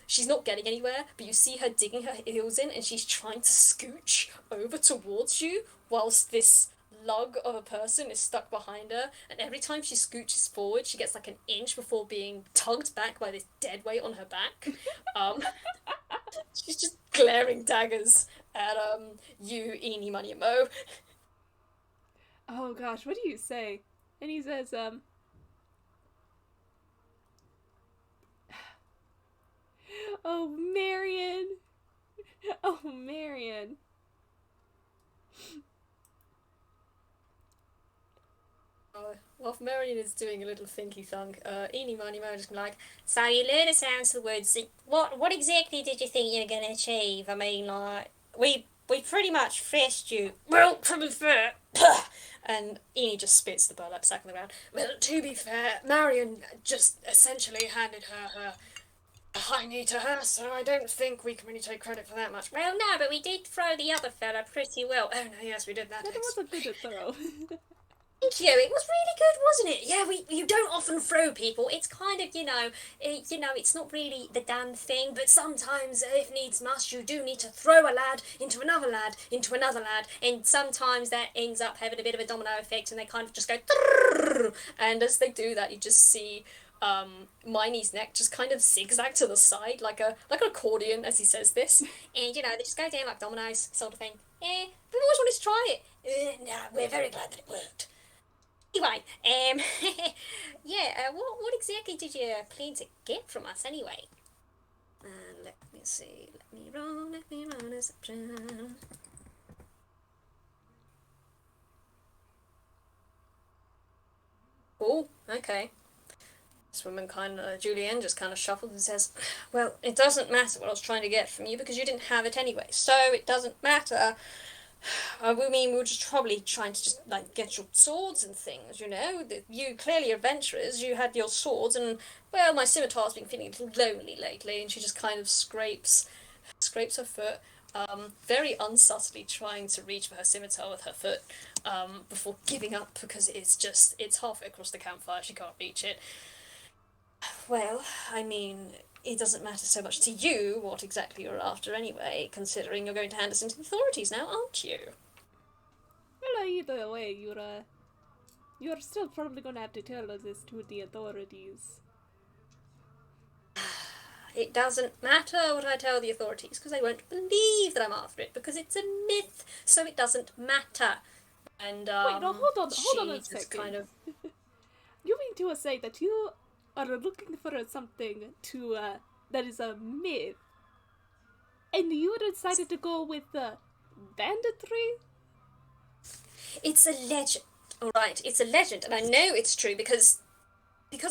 Speaker 1: she's not getting anywhere, but you see her digging her heels in, and she's trying to scooch over towards you, whilst this lug of a person is stuck behind her, and every time she scooches forward, she gets like an inch before being tugged back by this dead weight on her back. Um, she's just glaring daggers at you, Eeny, Money, and Mo.
Speaker 2: Oh gosh, what do you say? And he says, "Oh, Marian! Oh, Marian!"
Speaker 1: Well, if Marion is doing a little thinky thunk, Eeny, Money, Mo just like, "So you learn the sounds of the words. What exactly did you think you were going to achieve? I mean, like, we pretty much fessed you." "Well, to be fair..." And Eeny just spits the burlap sack on the ground. "Well, to be fair, Marion just essentially handed her high knee to her, so I don't think we can really take credit for that much." "Well, no, but we did throw the other fella pretty well." "Oh, no, yes, we did that."
Speaker 2: That was a good throw.
Speaker 1: "Thank you. It was really good, wasn't it? Yeah, we you don't often throw people. It's kind of, it's not really the damn thing, but sometimes, if needs must, you do need to throw a lad into another lad into another lad, and sometimes that ends up having a bit of a domino effect, and they kind of just go, "Trrrr," and as they do that, you just see Miney's neck just kind of zigzag to the side like an accordion as he says this, and they just go down like dominoes, sort of thing. Yeah, we've always wanted to try it. No, we're very glad that it worked. Anyway, yeah, what exactly did you plan to get from us anyway? Let me see. Let me roll a section. Oh, okay. This woman Julienne just kind of shuffles and says, "Well, it doesn't matter what I was trying to get from you because you didn't have it anyway, so it doesn't matter. We mean, we were just probably trying to just like get your swords and things, you know. You clearly adventurers. You had your swords, and well, my scimitar's been feeling a little lonely lately." And she just kind of scrapes her foot, very unsubtly trying to reach for her scimitar with her foot, before giving up because it's halfway across the campfire. She can't reach it. "Well, I mean, it doesn't matter so much to you what exactly you're after anyway, considering you're going to hand us into the authorities now, aren't you?"
Speaker 2: Well, either way, you're still probably gonna have to tell us this to the authorities.
Speaker 1: "It doesn't matter what I tell the authorities, because they won't believe that I'm after it, because it's a myth, so it doesn't matter." And
Speaker 2: Wait, no, hold on
Speaker 1: she
Speaker 2: a
Speaker 1: just
Speaker 2: second.
Speaker 1: kind of,
Speaker 2: You mean to say that you are looking for something that is a myth, and you decided to go with banditry?
Speaker 1: it's a legend, all right. It's a legend, and I know it's true because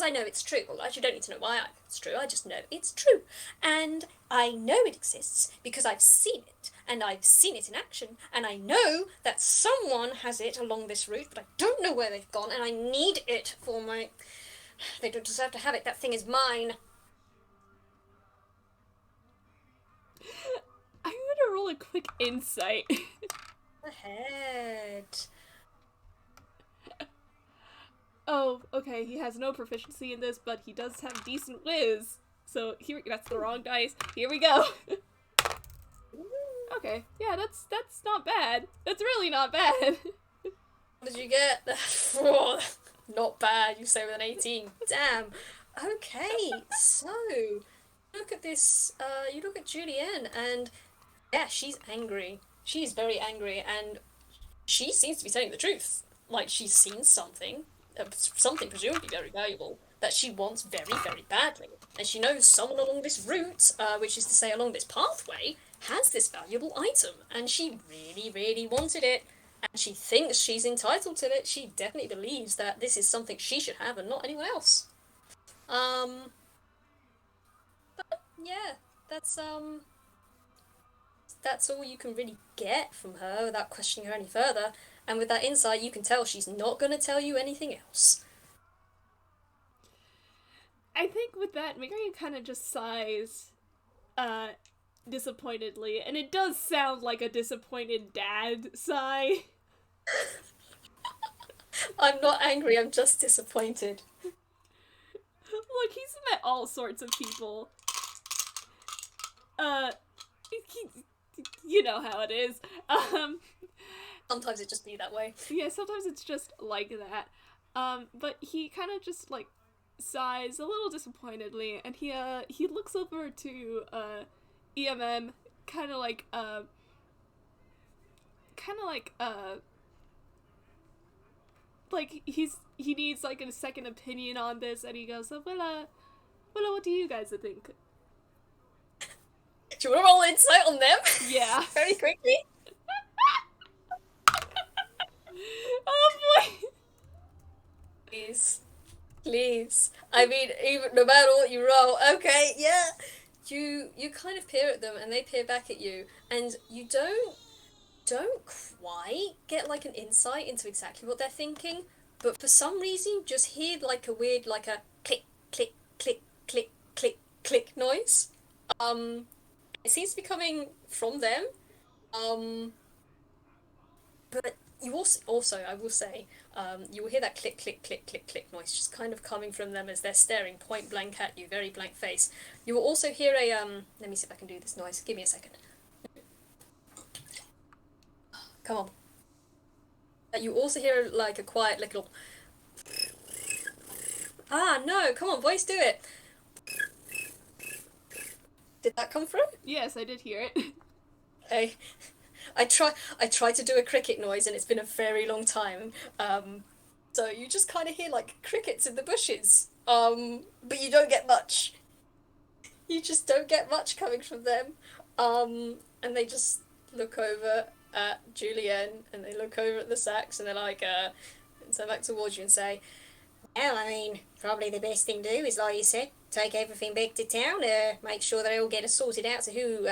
Speaker 1: I know it's true. Well, I actually don't need to know why I know it's true. I just know it's true, and I know it exists because I've seen it, and I've seen it in action, and I know that someone has it along this route, but I don't know where they've gone, and I need it for my. They don't deserve to have it. That thing is mine.
Speaker 2: I'm gonna roll a quick insight.
Speaker 1: Ahead.
Speaker 2: Oh, okay, he has no proficiency in this, but he does have decent whiz. So here, that's the wrong dice. Here we go. Okay, yeah, that's not bad. That's really not bad.
Speaker 1: What did you get? Oh, not bad, you say with an 18. Damn. Okay, so look at this. You look at Julianne, and yeah, she's angry. She's very angry, and she seems to be telling the truth. Like, she's seen something, something presumably very valuable, that she wants very, very badly. And she knows someone along this route, which is to say along this pathway, has this valuable item. And she really, really wanted it. And she thinks she's entitled to it. She definitely believes that this is something she should have and not anyone else. Um, yeah, that's all you can really get from her without questioning her any further. And with that insight, you can tell she's not going to tell you anything else.
Speaker 2: I think with that, Marian kind of just sighs, disappointedly, and it does sound like a disappointed dad sigh.
Speaker 1: I'm not angry, I'm just disappointed.
Speaker 2: Look, he's met all sorts of people. You know how it is.
Speaker 1: Sometimes it just be that way.
Speaker 2: Yeah, sometimes it's just like that. But he kind of just, like, sighs a little disappointedly, and he looks over to, EMM, kind of like, he needs, like, a second opinion on this, and he goes, well, what do you guys think?
Speaker 1: Do you want to roll insight on them?
Speaker 2: Yeah.
Speaker 1: Very quickly.
Speaker 2: Oh boy!
Speaker 1: Please. Please. I mean, even no matter what you roll, okay, yeah. You kind of peer at them and they peer back at you, and you don't quite get like an insight into exactly what they're thinking, but for some reason you just hear like a weird like a click click click click click click noise. It seems to be coming from them. But you also I will say, you will hear that click click click click click noise just kind of coming from them as they're staring point blank at you, very blank face. You will also hear a let me see if I can do this noise. Give me a second. Come on. You also hear like a quiet little. Ah no! Come on, voice, do it. Did that come through?
Speaker 2: Yes, I did hear it.
Speaker 1: Okay. I tried to do a cricket noise and it's been a very long time. So you just kind of hear like crickets in the bushes. But you don't get much. You just don't get much coming from them. And they just look over at Julianne and they look over at the sacks and they're like, turn back towards you and say, well, I mean, probably the best thing to do is, like you said, take everything back to town, make sure they all get sorted out to who,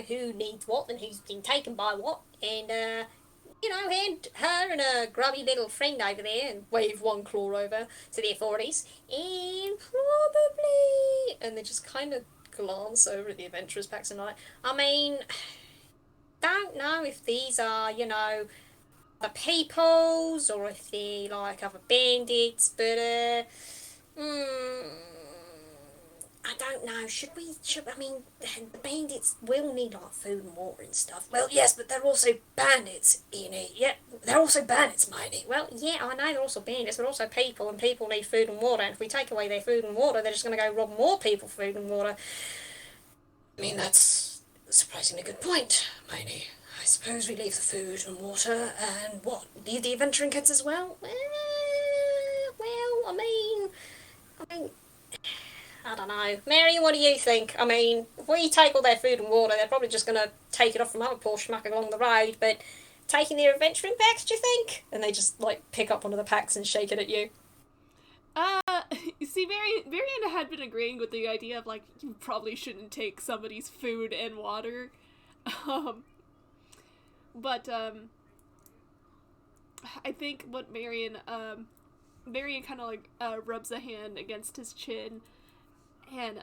Speaker 1: who needs what and who's been taken by what, and, hand her and a grubby little friend over there and wave one claw over to the authorities, and probably, and they just kind of glance over at the adventurers packs and like, I mean, don't know if these are, other peoples or if they're like other bandits, but I don't know. I mean, the bandits will need like food and water and stuff. Well, yes, but they're also bandits, Ian. Yeah, they're also bandits, matey. Well, yeah, I know they're also bandits, but also people, and people need food and water. And if we take away their food and water, they're just going to go rob more people for food and water. I mean, that's a surprisingly good point, matey. I suppose we leave the food and water and what? Leave the adventuring kits as well? Well, I mean, I don't know. Mary, what do you think? I mean, if we take all their food and water, they're probably just going to take it off from other poor schmuck along the road, but taking their adventuring packs, do you think? And they just, like, pick up one of the packs and shake it at you.
Speaker 2: See, Marian had been agreeing with the idea of, like, you probably shouldn't take somebody's food and water. But, I think what Marian kind of, like, rubs a hand against his chin, and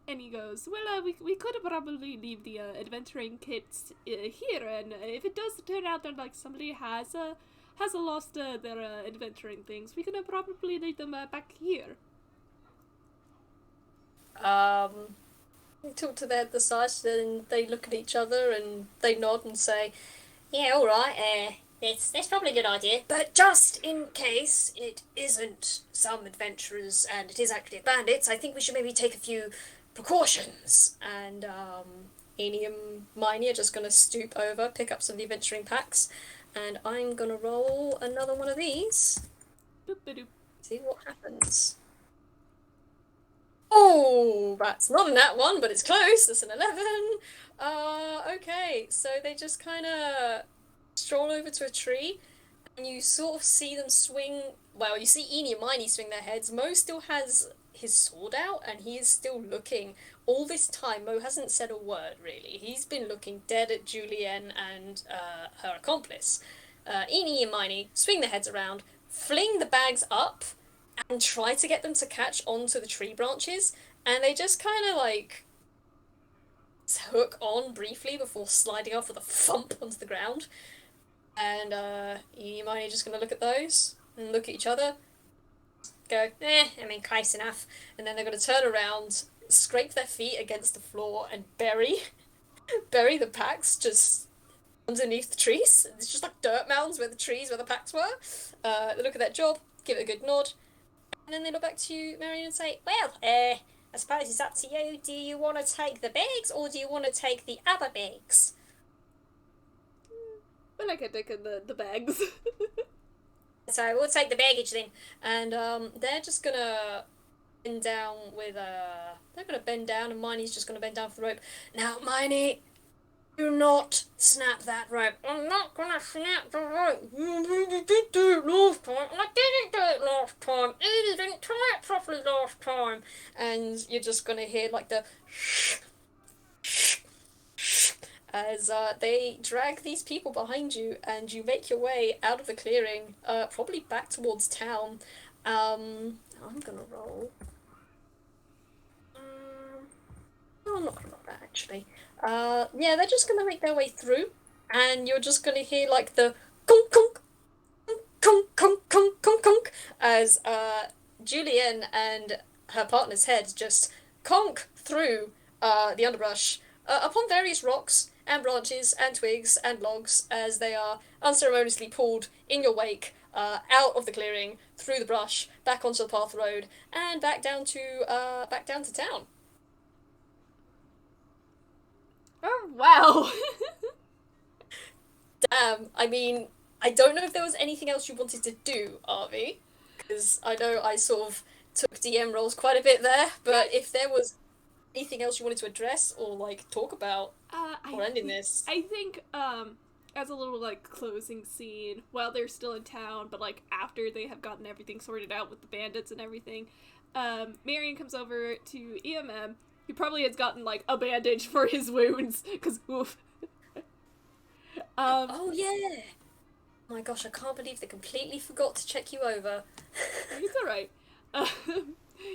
Speaker 2: he goes, well, we could probably leave the, adventuring kits, here, and if it does turn out that, like, somebody has lost, their, adventuring things, we can probably leave them, back here.
Speaker 1: They talk to their the sides, then they look at each other and they nod and say, "Yeah, all right. That's probably a good idea. But just in case it isn't some adventurers and it is actually bandits, I think we should maybe take a few precautions." And Eni and Miney are just gonna stoop over, pick up some of the adventuring packs, and I'm gonna roll another one of these.
Speaker 2: Boop-a-doop.
Speaker 1: See what happens. Oh, that's not in that one, but it's close. That's an 11. Okay, so they just kind of stroll over to a tree, and you sort of see them swing. Well, you see Eenie and Miney swing their heads. Mo still has his sword out, and he is still looking. All this time, Mo hasn't said a word, really. He's been looking dead at Julienne and her accomplice. Eenie and Miney swing their heads around, fling the bags up, and try to get them to catch onto the tree branches, and they just kind of like hook on briefly before sliding off with a thump onto the ground. And you might just gonna look at those and look at each other, go, I mean, close enough. And then they're gonna turn around, scrape their feet against the floor, and bury the packs just underneath the trees. It's just like dirt mounds where the packs were. They look at that job, give it a good nod, and then they look back to you, Marian, and say, "Well, I suppose it's up to you. Do you want to take the bags or do you want to take the other bags?"
Speaker 2: But I can take the bags.
Speaker 1: So we'll take the baggage then. And they're just gonna bend down with they're gonna bend down, and Miney's just gonna bend down for the rope. Now, Miney, do not snap that rope. I'm not gonna snap the rope. You did do it last time, and I didn't do it last time. Edie didn't tie it properly last time. And you're just gonna hear like the as they drag these people behind you, and you make your way out of the clearing, probably back towards town. I'm gonna roll. No, I'm not gonna roll that actually. Yeah, they're just gonna make their way through, and you're just gonna hear like the conk conk conk conk conk conk conk as Julienne and her partner's head just conk through the underbrush upon various rocks and branches and twigs and logs as they are unceremoniously pulled in your wake out of the clearing, through the brush, back onto the path road, and back down to town.
Speaker 2: Oh, wow.
Speaker 1: Damn, I mean, I don't know if there was anything else you wanted to do, Arvi, because I know I sort of took DM roles quite a bit there, but if there was anything else you wanted to address or like talk about or ending this.
Speaker 2: I think, as a little, like, closing scene, while they're still in town, but, like, after they have gotten everything sorted out with the bandits and everything, Marian comes over to EMM, who probably has gotten, like, a bandage for his wounds, because, oof.
Speaker 1: Oh, yeah! Oh my gosh, I can't believe they completely forgot to check you over.
Speaker 2: It's alright.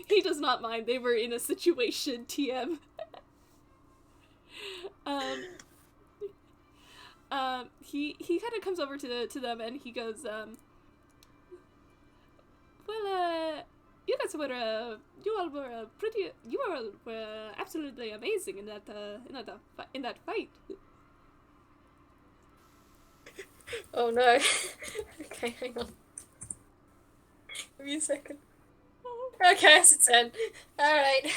Speaker 2: He does not mind. They were in a situation, TM. He kind of comes over to them and he goes, well, you guys were, you all were you all were absolutely amazing in that fight.
Speaker 1: Oh no. Okay, hang on. Give me a second. Okay, it's a 10. Alright.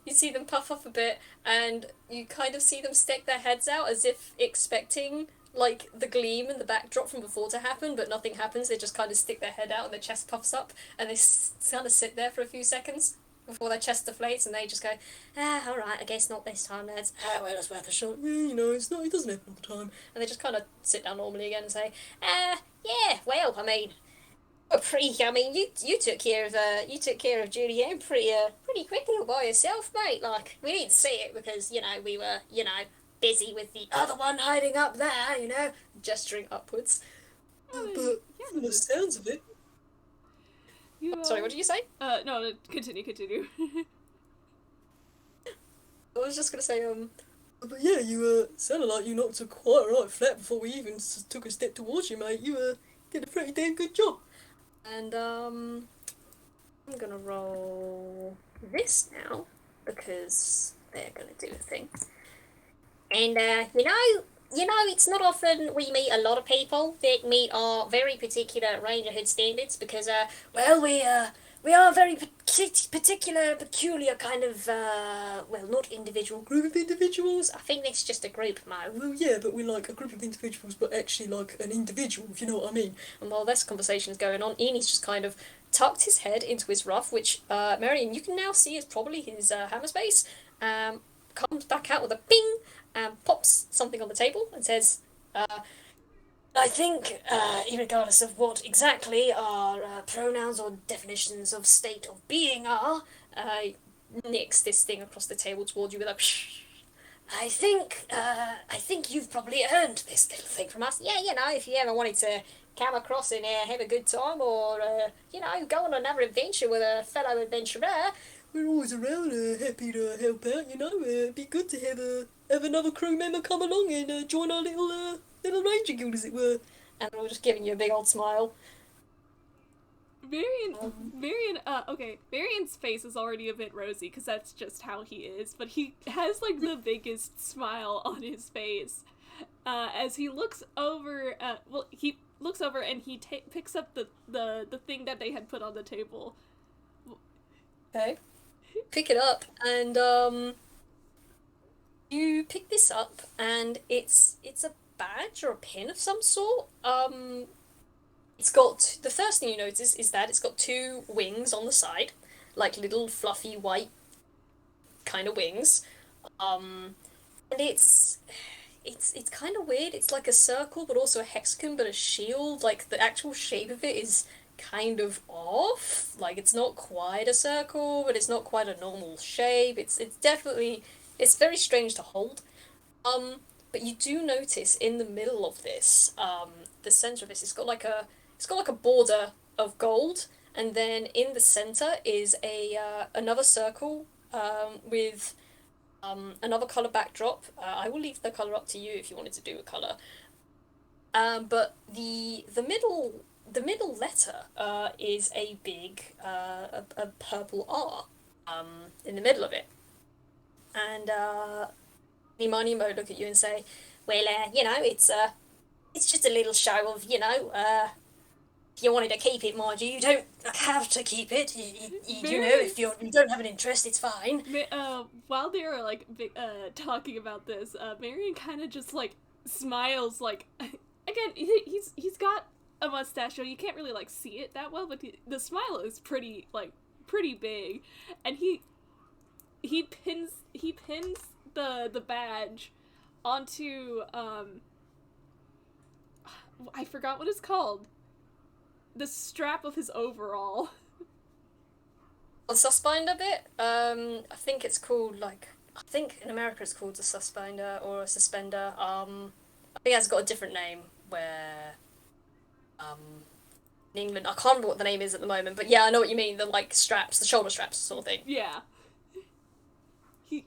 Speaker 1: You see them puff up a bit, and you kind of see them stick their heads out as if expecting, like, the gleam and the backdrop from before to happen, but nothing happens. They just kind of stick their head out and their chest puffs up, and they kind of sit there for a few seconds before their chest deflates, and they just go, alright, I guess not this time, lads. Well, it's worth a shot. You know, it doesn't happen all the time. And they just kind of sit down normally again and say, yeah, well, I mean, I mean, you took care of Julianne pretty quickly all by yourself, mate. Like, we didn't see it because we were busy with the other one hiding up there, gesturing upwards. But from the sounds of it. Sorry, what did you say?
Speaker 2: No, continue.
Speaker 1: I was just gonna say, but yeah, you sounded like you knocked her quite right flat before we even took a step towards you, mate. You did a pretty damn good job. And I'm gonna roll this now because they're going to do a thing. And it's not often we meet a lot of people that meet our very particular Rangerhood standards because, we are a very particular, peculiar kind of, not individual group of individuals. I think it's just a group, Mo. Well, yeah, but we're like a group of individuals, but actually like an individual, if you know what I mean. And while this conversation is going on, Ian's just kind of tucked his head into his ruff, which, Marion, you can now see is probably his hammer space. Comes back out with a ping and pops something on the table and says, I think, regardless of what exactly our pronouns or definitions of state of being are, nicks this thing across the table towards you with a psh. I think you've probably earned this little thing from us. Yeah, if you ever wanted to come across and have a good time or, go on another adventure with a fellow adventurer, we're always around, happy to help out, it'd be good to have another crew member come along and join our little ranger guild, as it were. And we're just giving you a big old smile.
Speaker 2: Marion,
Speaker 1: Um,
Speaker 2: Marion's face is already a bit rosy because that's just how he is, but he has like the biggest smile on his face as he looks over. He looks over and he picks up the thing that they had put on the table.
Speaker 1: okay. Pick it up, and you pick this up, and it's a badge or a pin of some sort. It's got the first thing you notice is that it's got two wings on the side, like little fluffy white kind of wings. And it's kind of weird. It's like a circle, but also a hexagon, but a shield. Like the actual shape of it is kind of off. Like it's not quite a circle, but it's not quite a normal shape. It's definitely it's very strange to hold. Um, but you do notice in the middle of this, the center of this, it's got like a border of gold, and then in the center is a another circle with another color backdrop. I will leave the color up to you if you wanted to do a color. But the middle letter is a big a purple R in the middle of it, and Imani Mo look at you and say, "Well, it's just a little show of if you wanted to keep it, mind you, you don't have to keep it.
Speaker 2: Marion,
Speaker 1: If you don't have an interest, it's fine."
Speaker 2: while they were like talking about this, Marion kind of just like smiles like again he's got a mustache, so you can't really like see it that well, but the smile is pretty big, and he pins the badge onto I forgot what it's called, the strap of his overall.
Speaker 1: The suspender bit, I think it's called I think in America it's called a suspender or a suspender. I think it's got a different name where um in England I can't remember what the name is at the moment, but yeah, I know what you mean. The like straps, the shoulder straps sort of thing.
Speaker 2: Yeah, he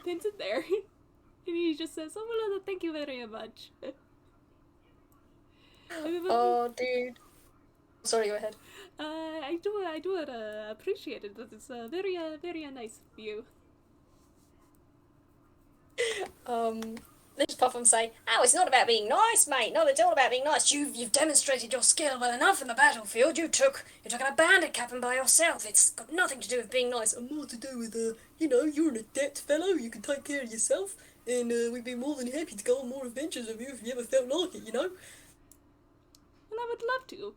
Speaker 2: pins it there, and he just says, "Oh, well, thank you very much."
Speaker 1: Oh, dude. Sorry, go ahead.
Speaker 2: I do appreciate it. That is very nice of you.
Speaker 1: Um, they just puff and say, "Oh, it's not about being nice, mate. Not at all about being nice. You've demonstrated your skill well enough in the battlefield. You took an bandit captain by yourself. It's got nothing to do with being nice, and more to do with you're an adept fellow. You can take care of yourself, and we'd be more than happy to go on more adventures with you if you ever felt like it.
Speaker 2: Well, I would love to.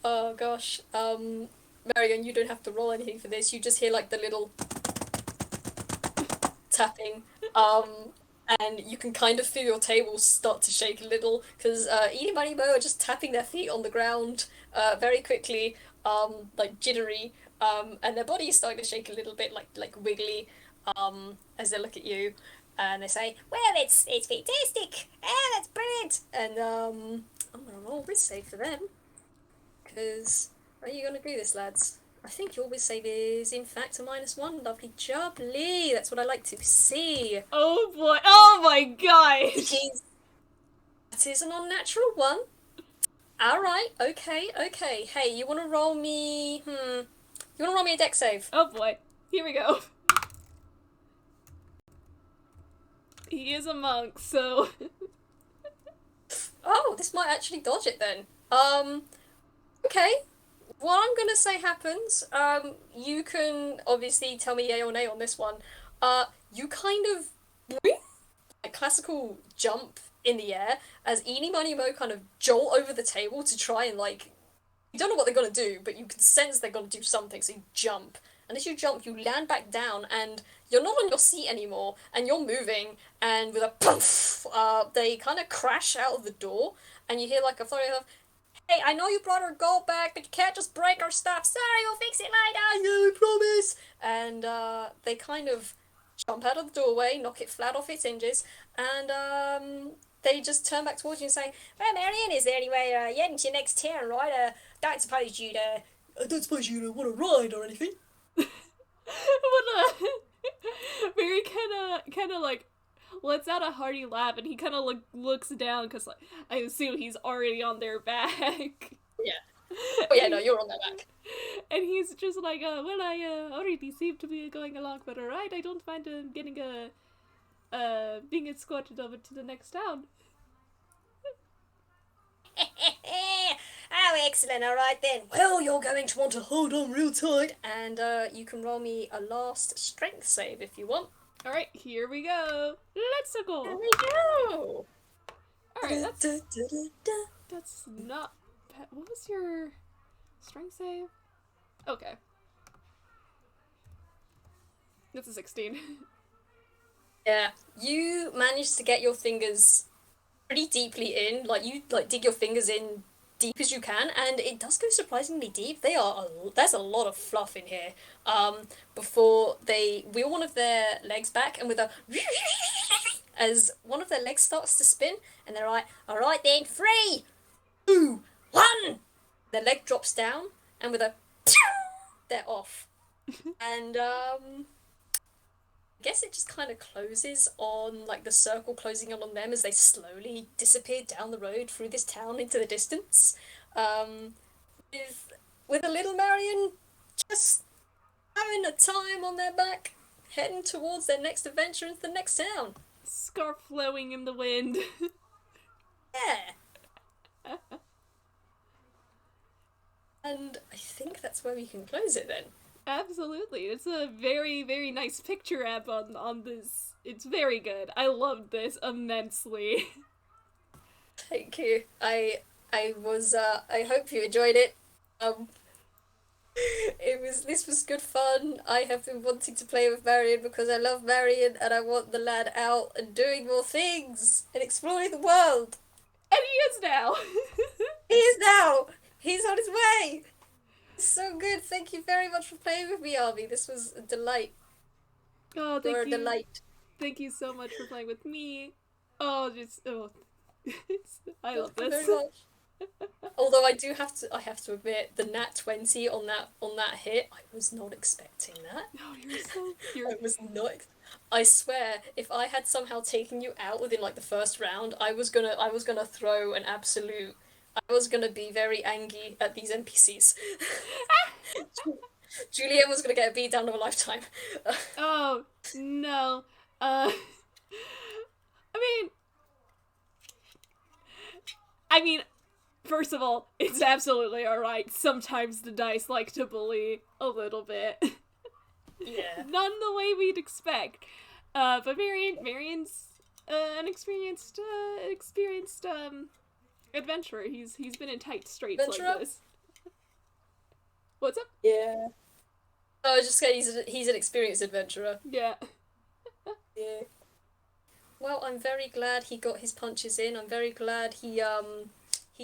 Speaker 1: Oh gosh. Marion, you don't have to roll anything for this. You just hear like the little tapping. And you can kind of feel your table start to shake a little because Edie Money Mo are just tapping their feet on the ground very quickly, like jittery, and their body is starting to shake a little bit, like wiggly, as they look at you, and they say, "Well, it's fantastic. Ah, that's brilliant." And I'm gonna roll this save for them because are you gonna do this, lads? I think your whiz save is, in fact, a -1. Lovely job, Lee. That's what I like to see.
Speaker 2: Oh boy! Oh my
Speaker 1: It
Speaker 2: gosh!
Speaker 1: is. That is an unnatural one. All right. Okay. Okay. Hey, you want to roll me? You wanna roll me a deck save?
Speaker 2: Oh boy. Here we go. He is a monk, so
Speaker 1: Oh, this might actually dodge it then. Okay. What I'm gonna say happens, you can obviously tell me yay or nay on this one. You kind of a classical jump in the air as Eenie Miny Mo kind of jolt over the table to try and like you don't know what they're gonna do, but you can sense they're gonna do something, so you jump. And as you jump, you land back down, and you're not on your seat anymore, and you're moving, and with a poof, they kind of crash out of the door, and you hear like a flurry of, "Hey, I know you brought our gold back, but you can't just break our stuff. Sorry, we'll fix it later. Yeah, I promise." And they kind of jump out of the doorway, knock it flat off its hinges, and they just turn back towards you and say, "Well, Marian, is there any way you're heading to your next town, right? Don't suppose you'd I don't suppose you want to ride or anything."
Speaker 2: what a Mary kind of like lets out a hearty laugh, and he kind of looks down because like I assume he's already on their back.
Speaker 1: Yeah. Oh yeah, no, you're on their back.
Speaker 2: And he's just like, well, I already seem to be going along, but alright, I don't mind getting being escorted over to the next town.
Speaker 1: Oh, excellent. All right then. Well, you're going to want to hold on real tight, and you can roll me a last strength save if you want.
Speaker 2: Alright, here we go. Let's go.
Speaker 1: Here we go.
Speaker 2: Alright, that's not bad. What was your strength save? Okay. That's a 16.
Speaker 1: Yeah, you managed to get your fingers pretty deeply in. Like you like dig your fingers in deep as you can, and it does go surprisingly deep. There's a lot of fluff in here. Before they wheel one of their legs back, and with a as one of their legs starts to spin, and they're like, "All right then, 3, 2, 1." Their leg drops down, and with a they're off. And I guess it just kind of closes on like the circle closing in on them as they slowly disappear down the road through this town into the distance. Um, with a little Marion just having a time on their back, heading towards their next adventure into the next town.
Speaker 2: Scarf flowing in the wind.
Speaker 1: Yeah. And I think that's where we can close it then.
Speaker 2: Absolutely. It's a very, very nice picture app on this. It's very good. I loved this immensely.
Speaker 1: Thank you. I hope you enjoyed it. This was good fun. I have been wanting to play with Marion because I love Marion and I want the lad out and doing more things and exploring the world.
Speaker 2: And he is now.
Speaker 1: He is now. He's on his way. So good. Thank you very much for playing with me, Arby. This was a delight.
Speaker 2: Oh,
Speaker 1: You're
Speaker 2: thank
Speaker 1: a
Speaker 2: you.
Speaker 1: delight.
Speaker 2: Thank you so much for playing with me. Oh, I love
Speaker 1: Thank you
Speaker 2: this.
Speaker 1: very much. Although I have to admit, the nat 20 on that hit, I was not expecting that.
Speaker 2: No,
Speaker 1: I was not. I swear, if I had somehow taken you out within like the first round, I was gonna throw an absolute. I was gonna be very angry at these NPCs. Julianne was gonna get a beat down of a lifetime.
Speaker 2: Oh no. I mean, first of all, it's absolutely alright. Sometimes the dice like to bully a little bit.
Speaker 1: Yeah.
Speaker 2: Not in the way we'd expect. But Marion's an experienced adventurer. He's been in tight straits
Speaker 1: Adventurer?
Speaker 2: like this. What's up?
Speaker 1: Yeah. Oh, I was just saying he's an experienced adventurer.
Speaker 2: Yeah.
Speaker 1: Yeah. Well, I'm very glad he got his punches in. I'm very glad he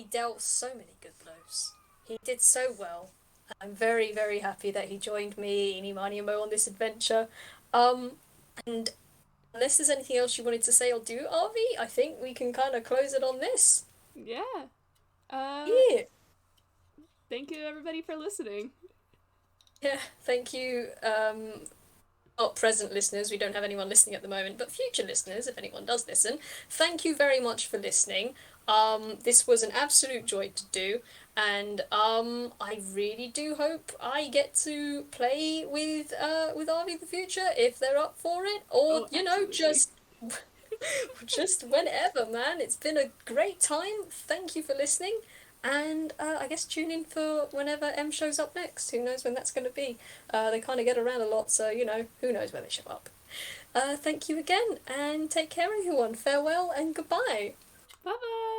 Speaker 1: dealt so many good blows. He did so well. I'm very, very happy that he joined me, Eenie, Miny, and Mo on this adventure. And unless there's anything else you wanted to say or do, Arvi, I think we can kind of close it on this.
Speaker 2: Yeah.
Speaker 1: Yeah.
Speaker 2: Thank you everybody for listening.
Speaker 1: Yeah, thank you. Not present listeners, we don't have anyone listening at the moment, but future listeners, if anyone does listen, thank you very much for listening. This was an absolute joy to do, and I really do hope I get to play with Arby in the future if they're up for it, or
Speaker 2: Oh, absolutely.
Speaker 1: just whenever, man. It's been a great time. Thank you for listening. And I guess tune in for whenever M shows up next. Who knows when that's going to be? They kind of get around a lot, so who knows when they show up. Thank you again, and take care, everyone. Farewell and goodbye.
Speaker 2: Bye bye.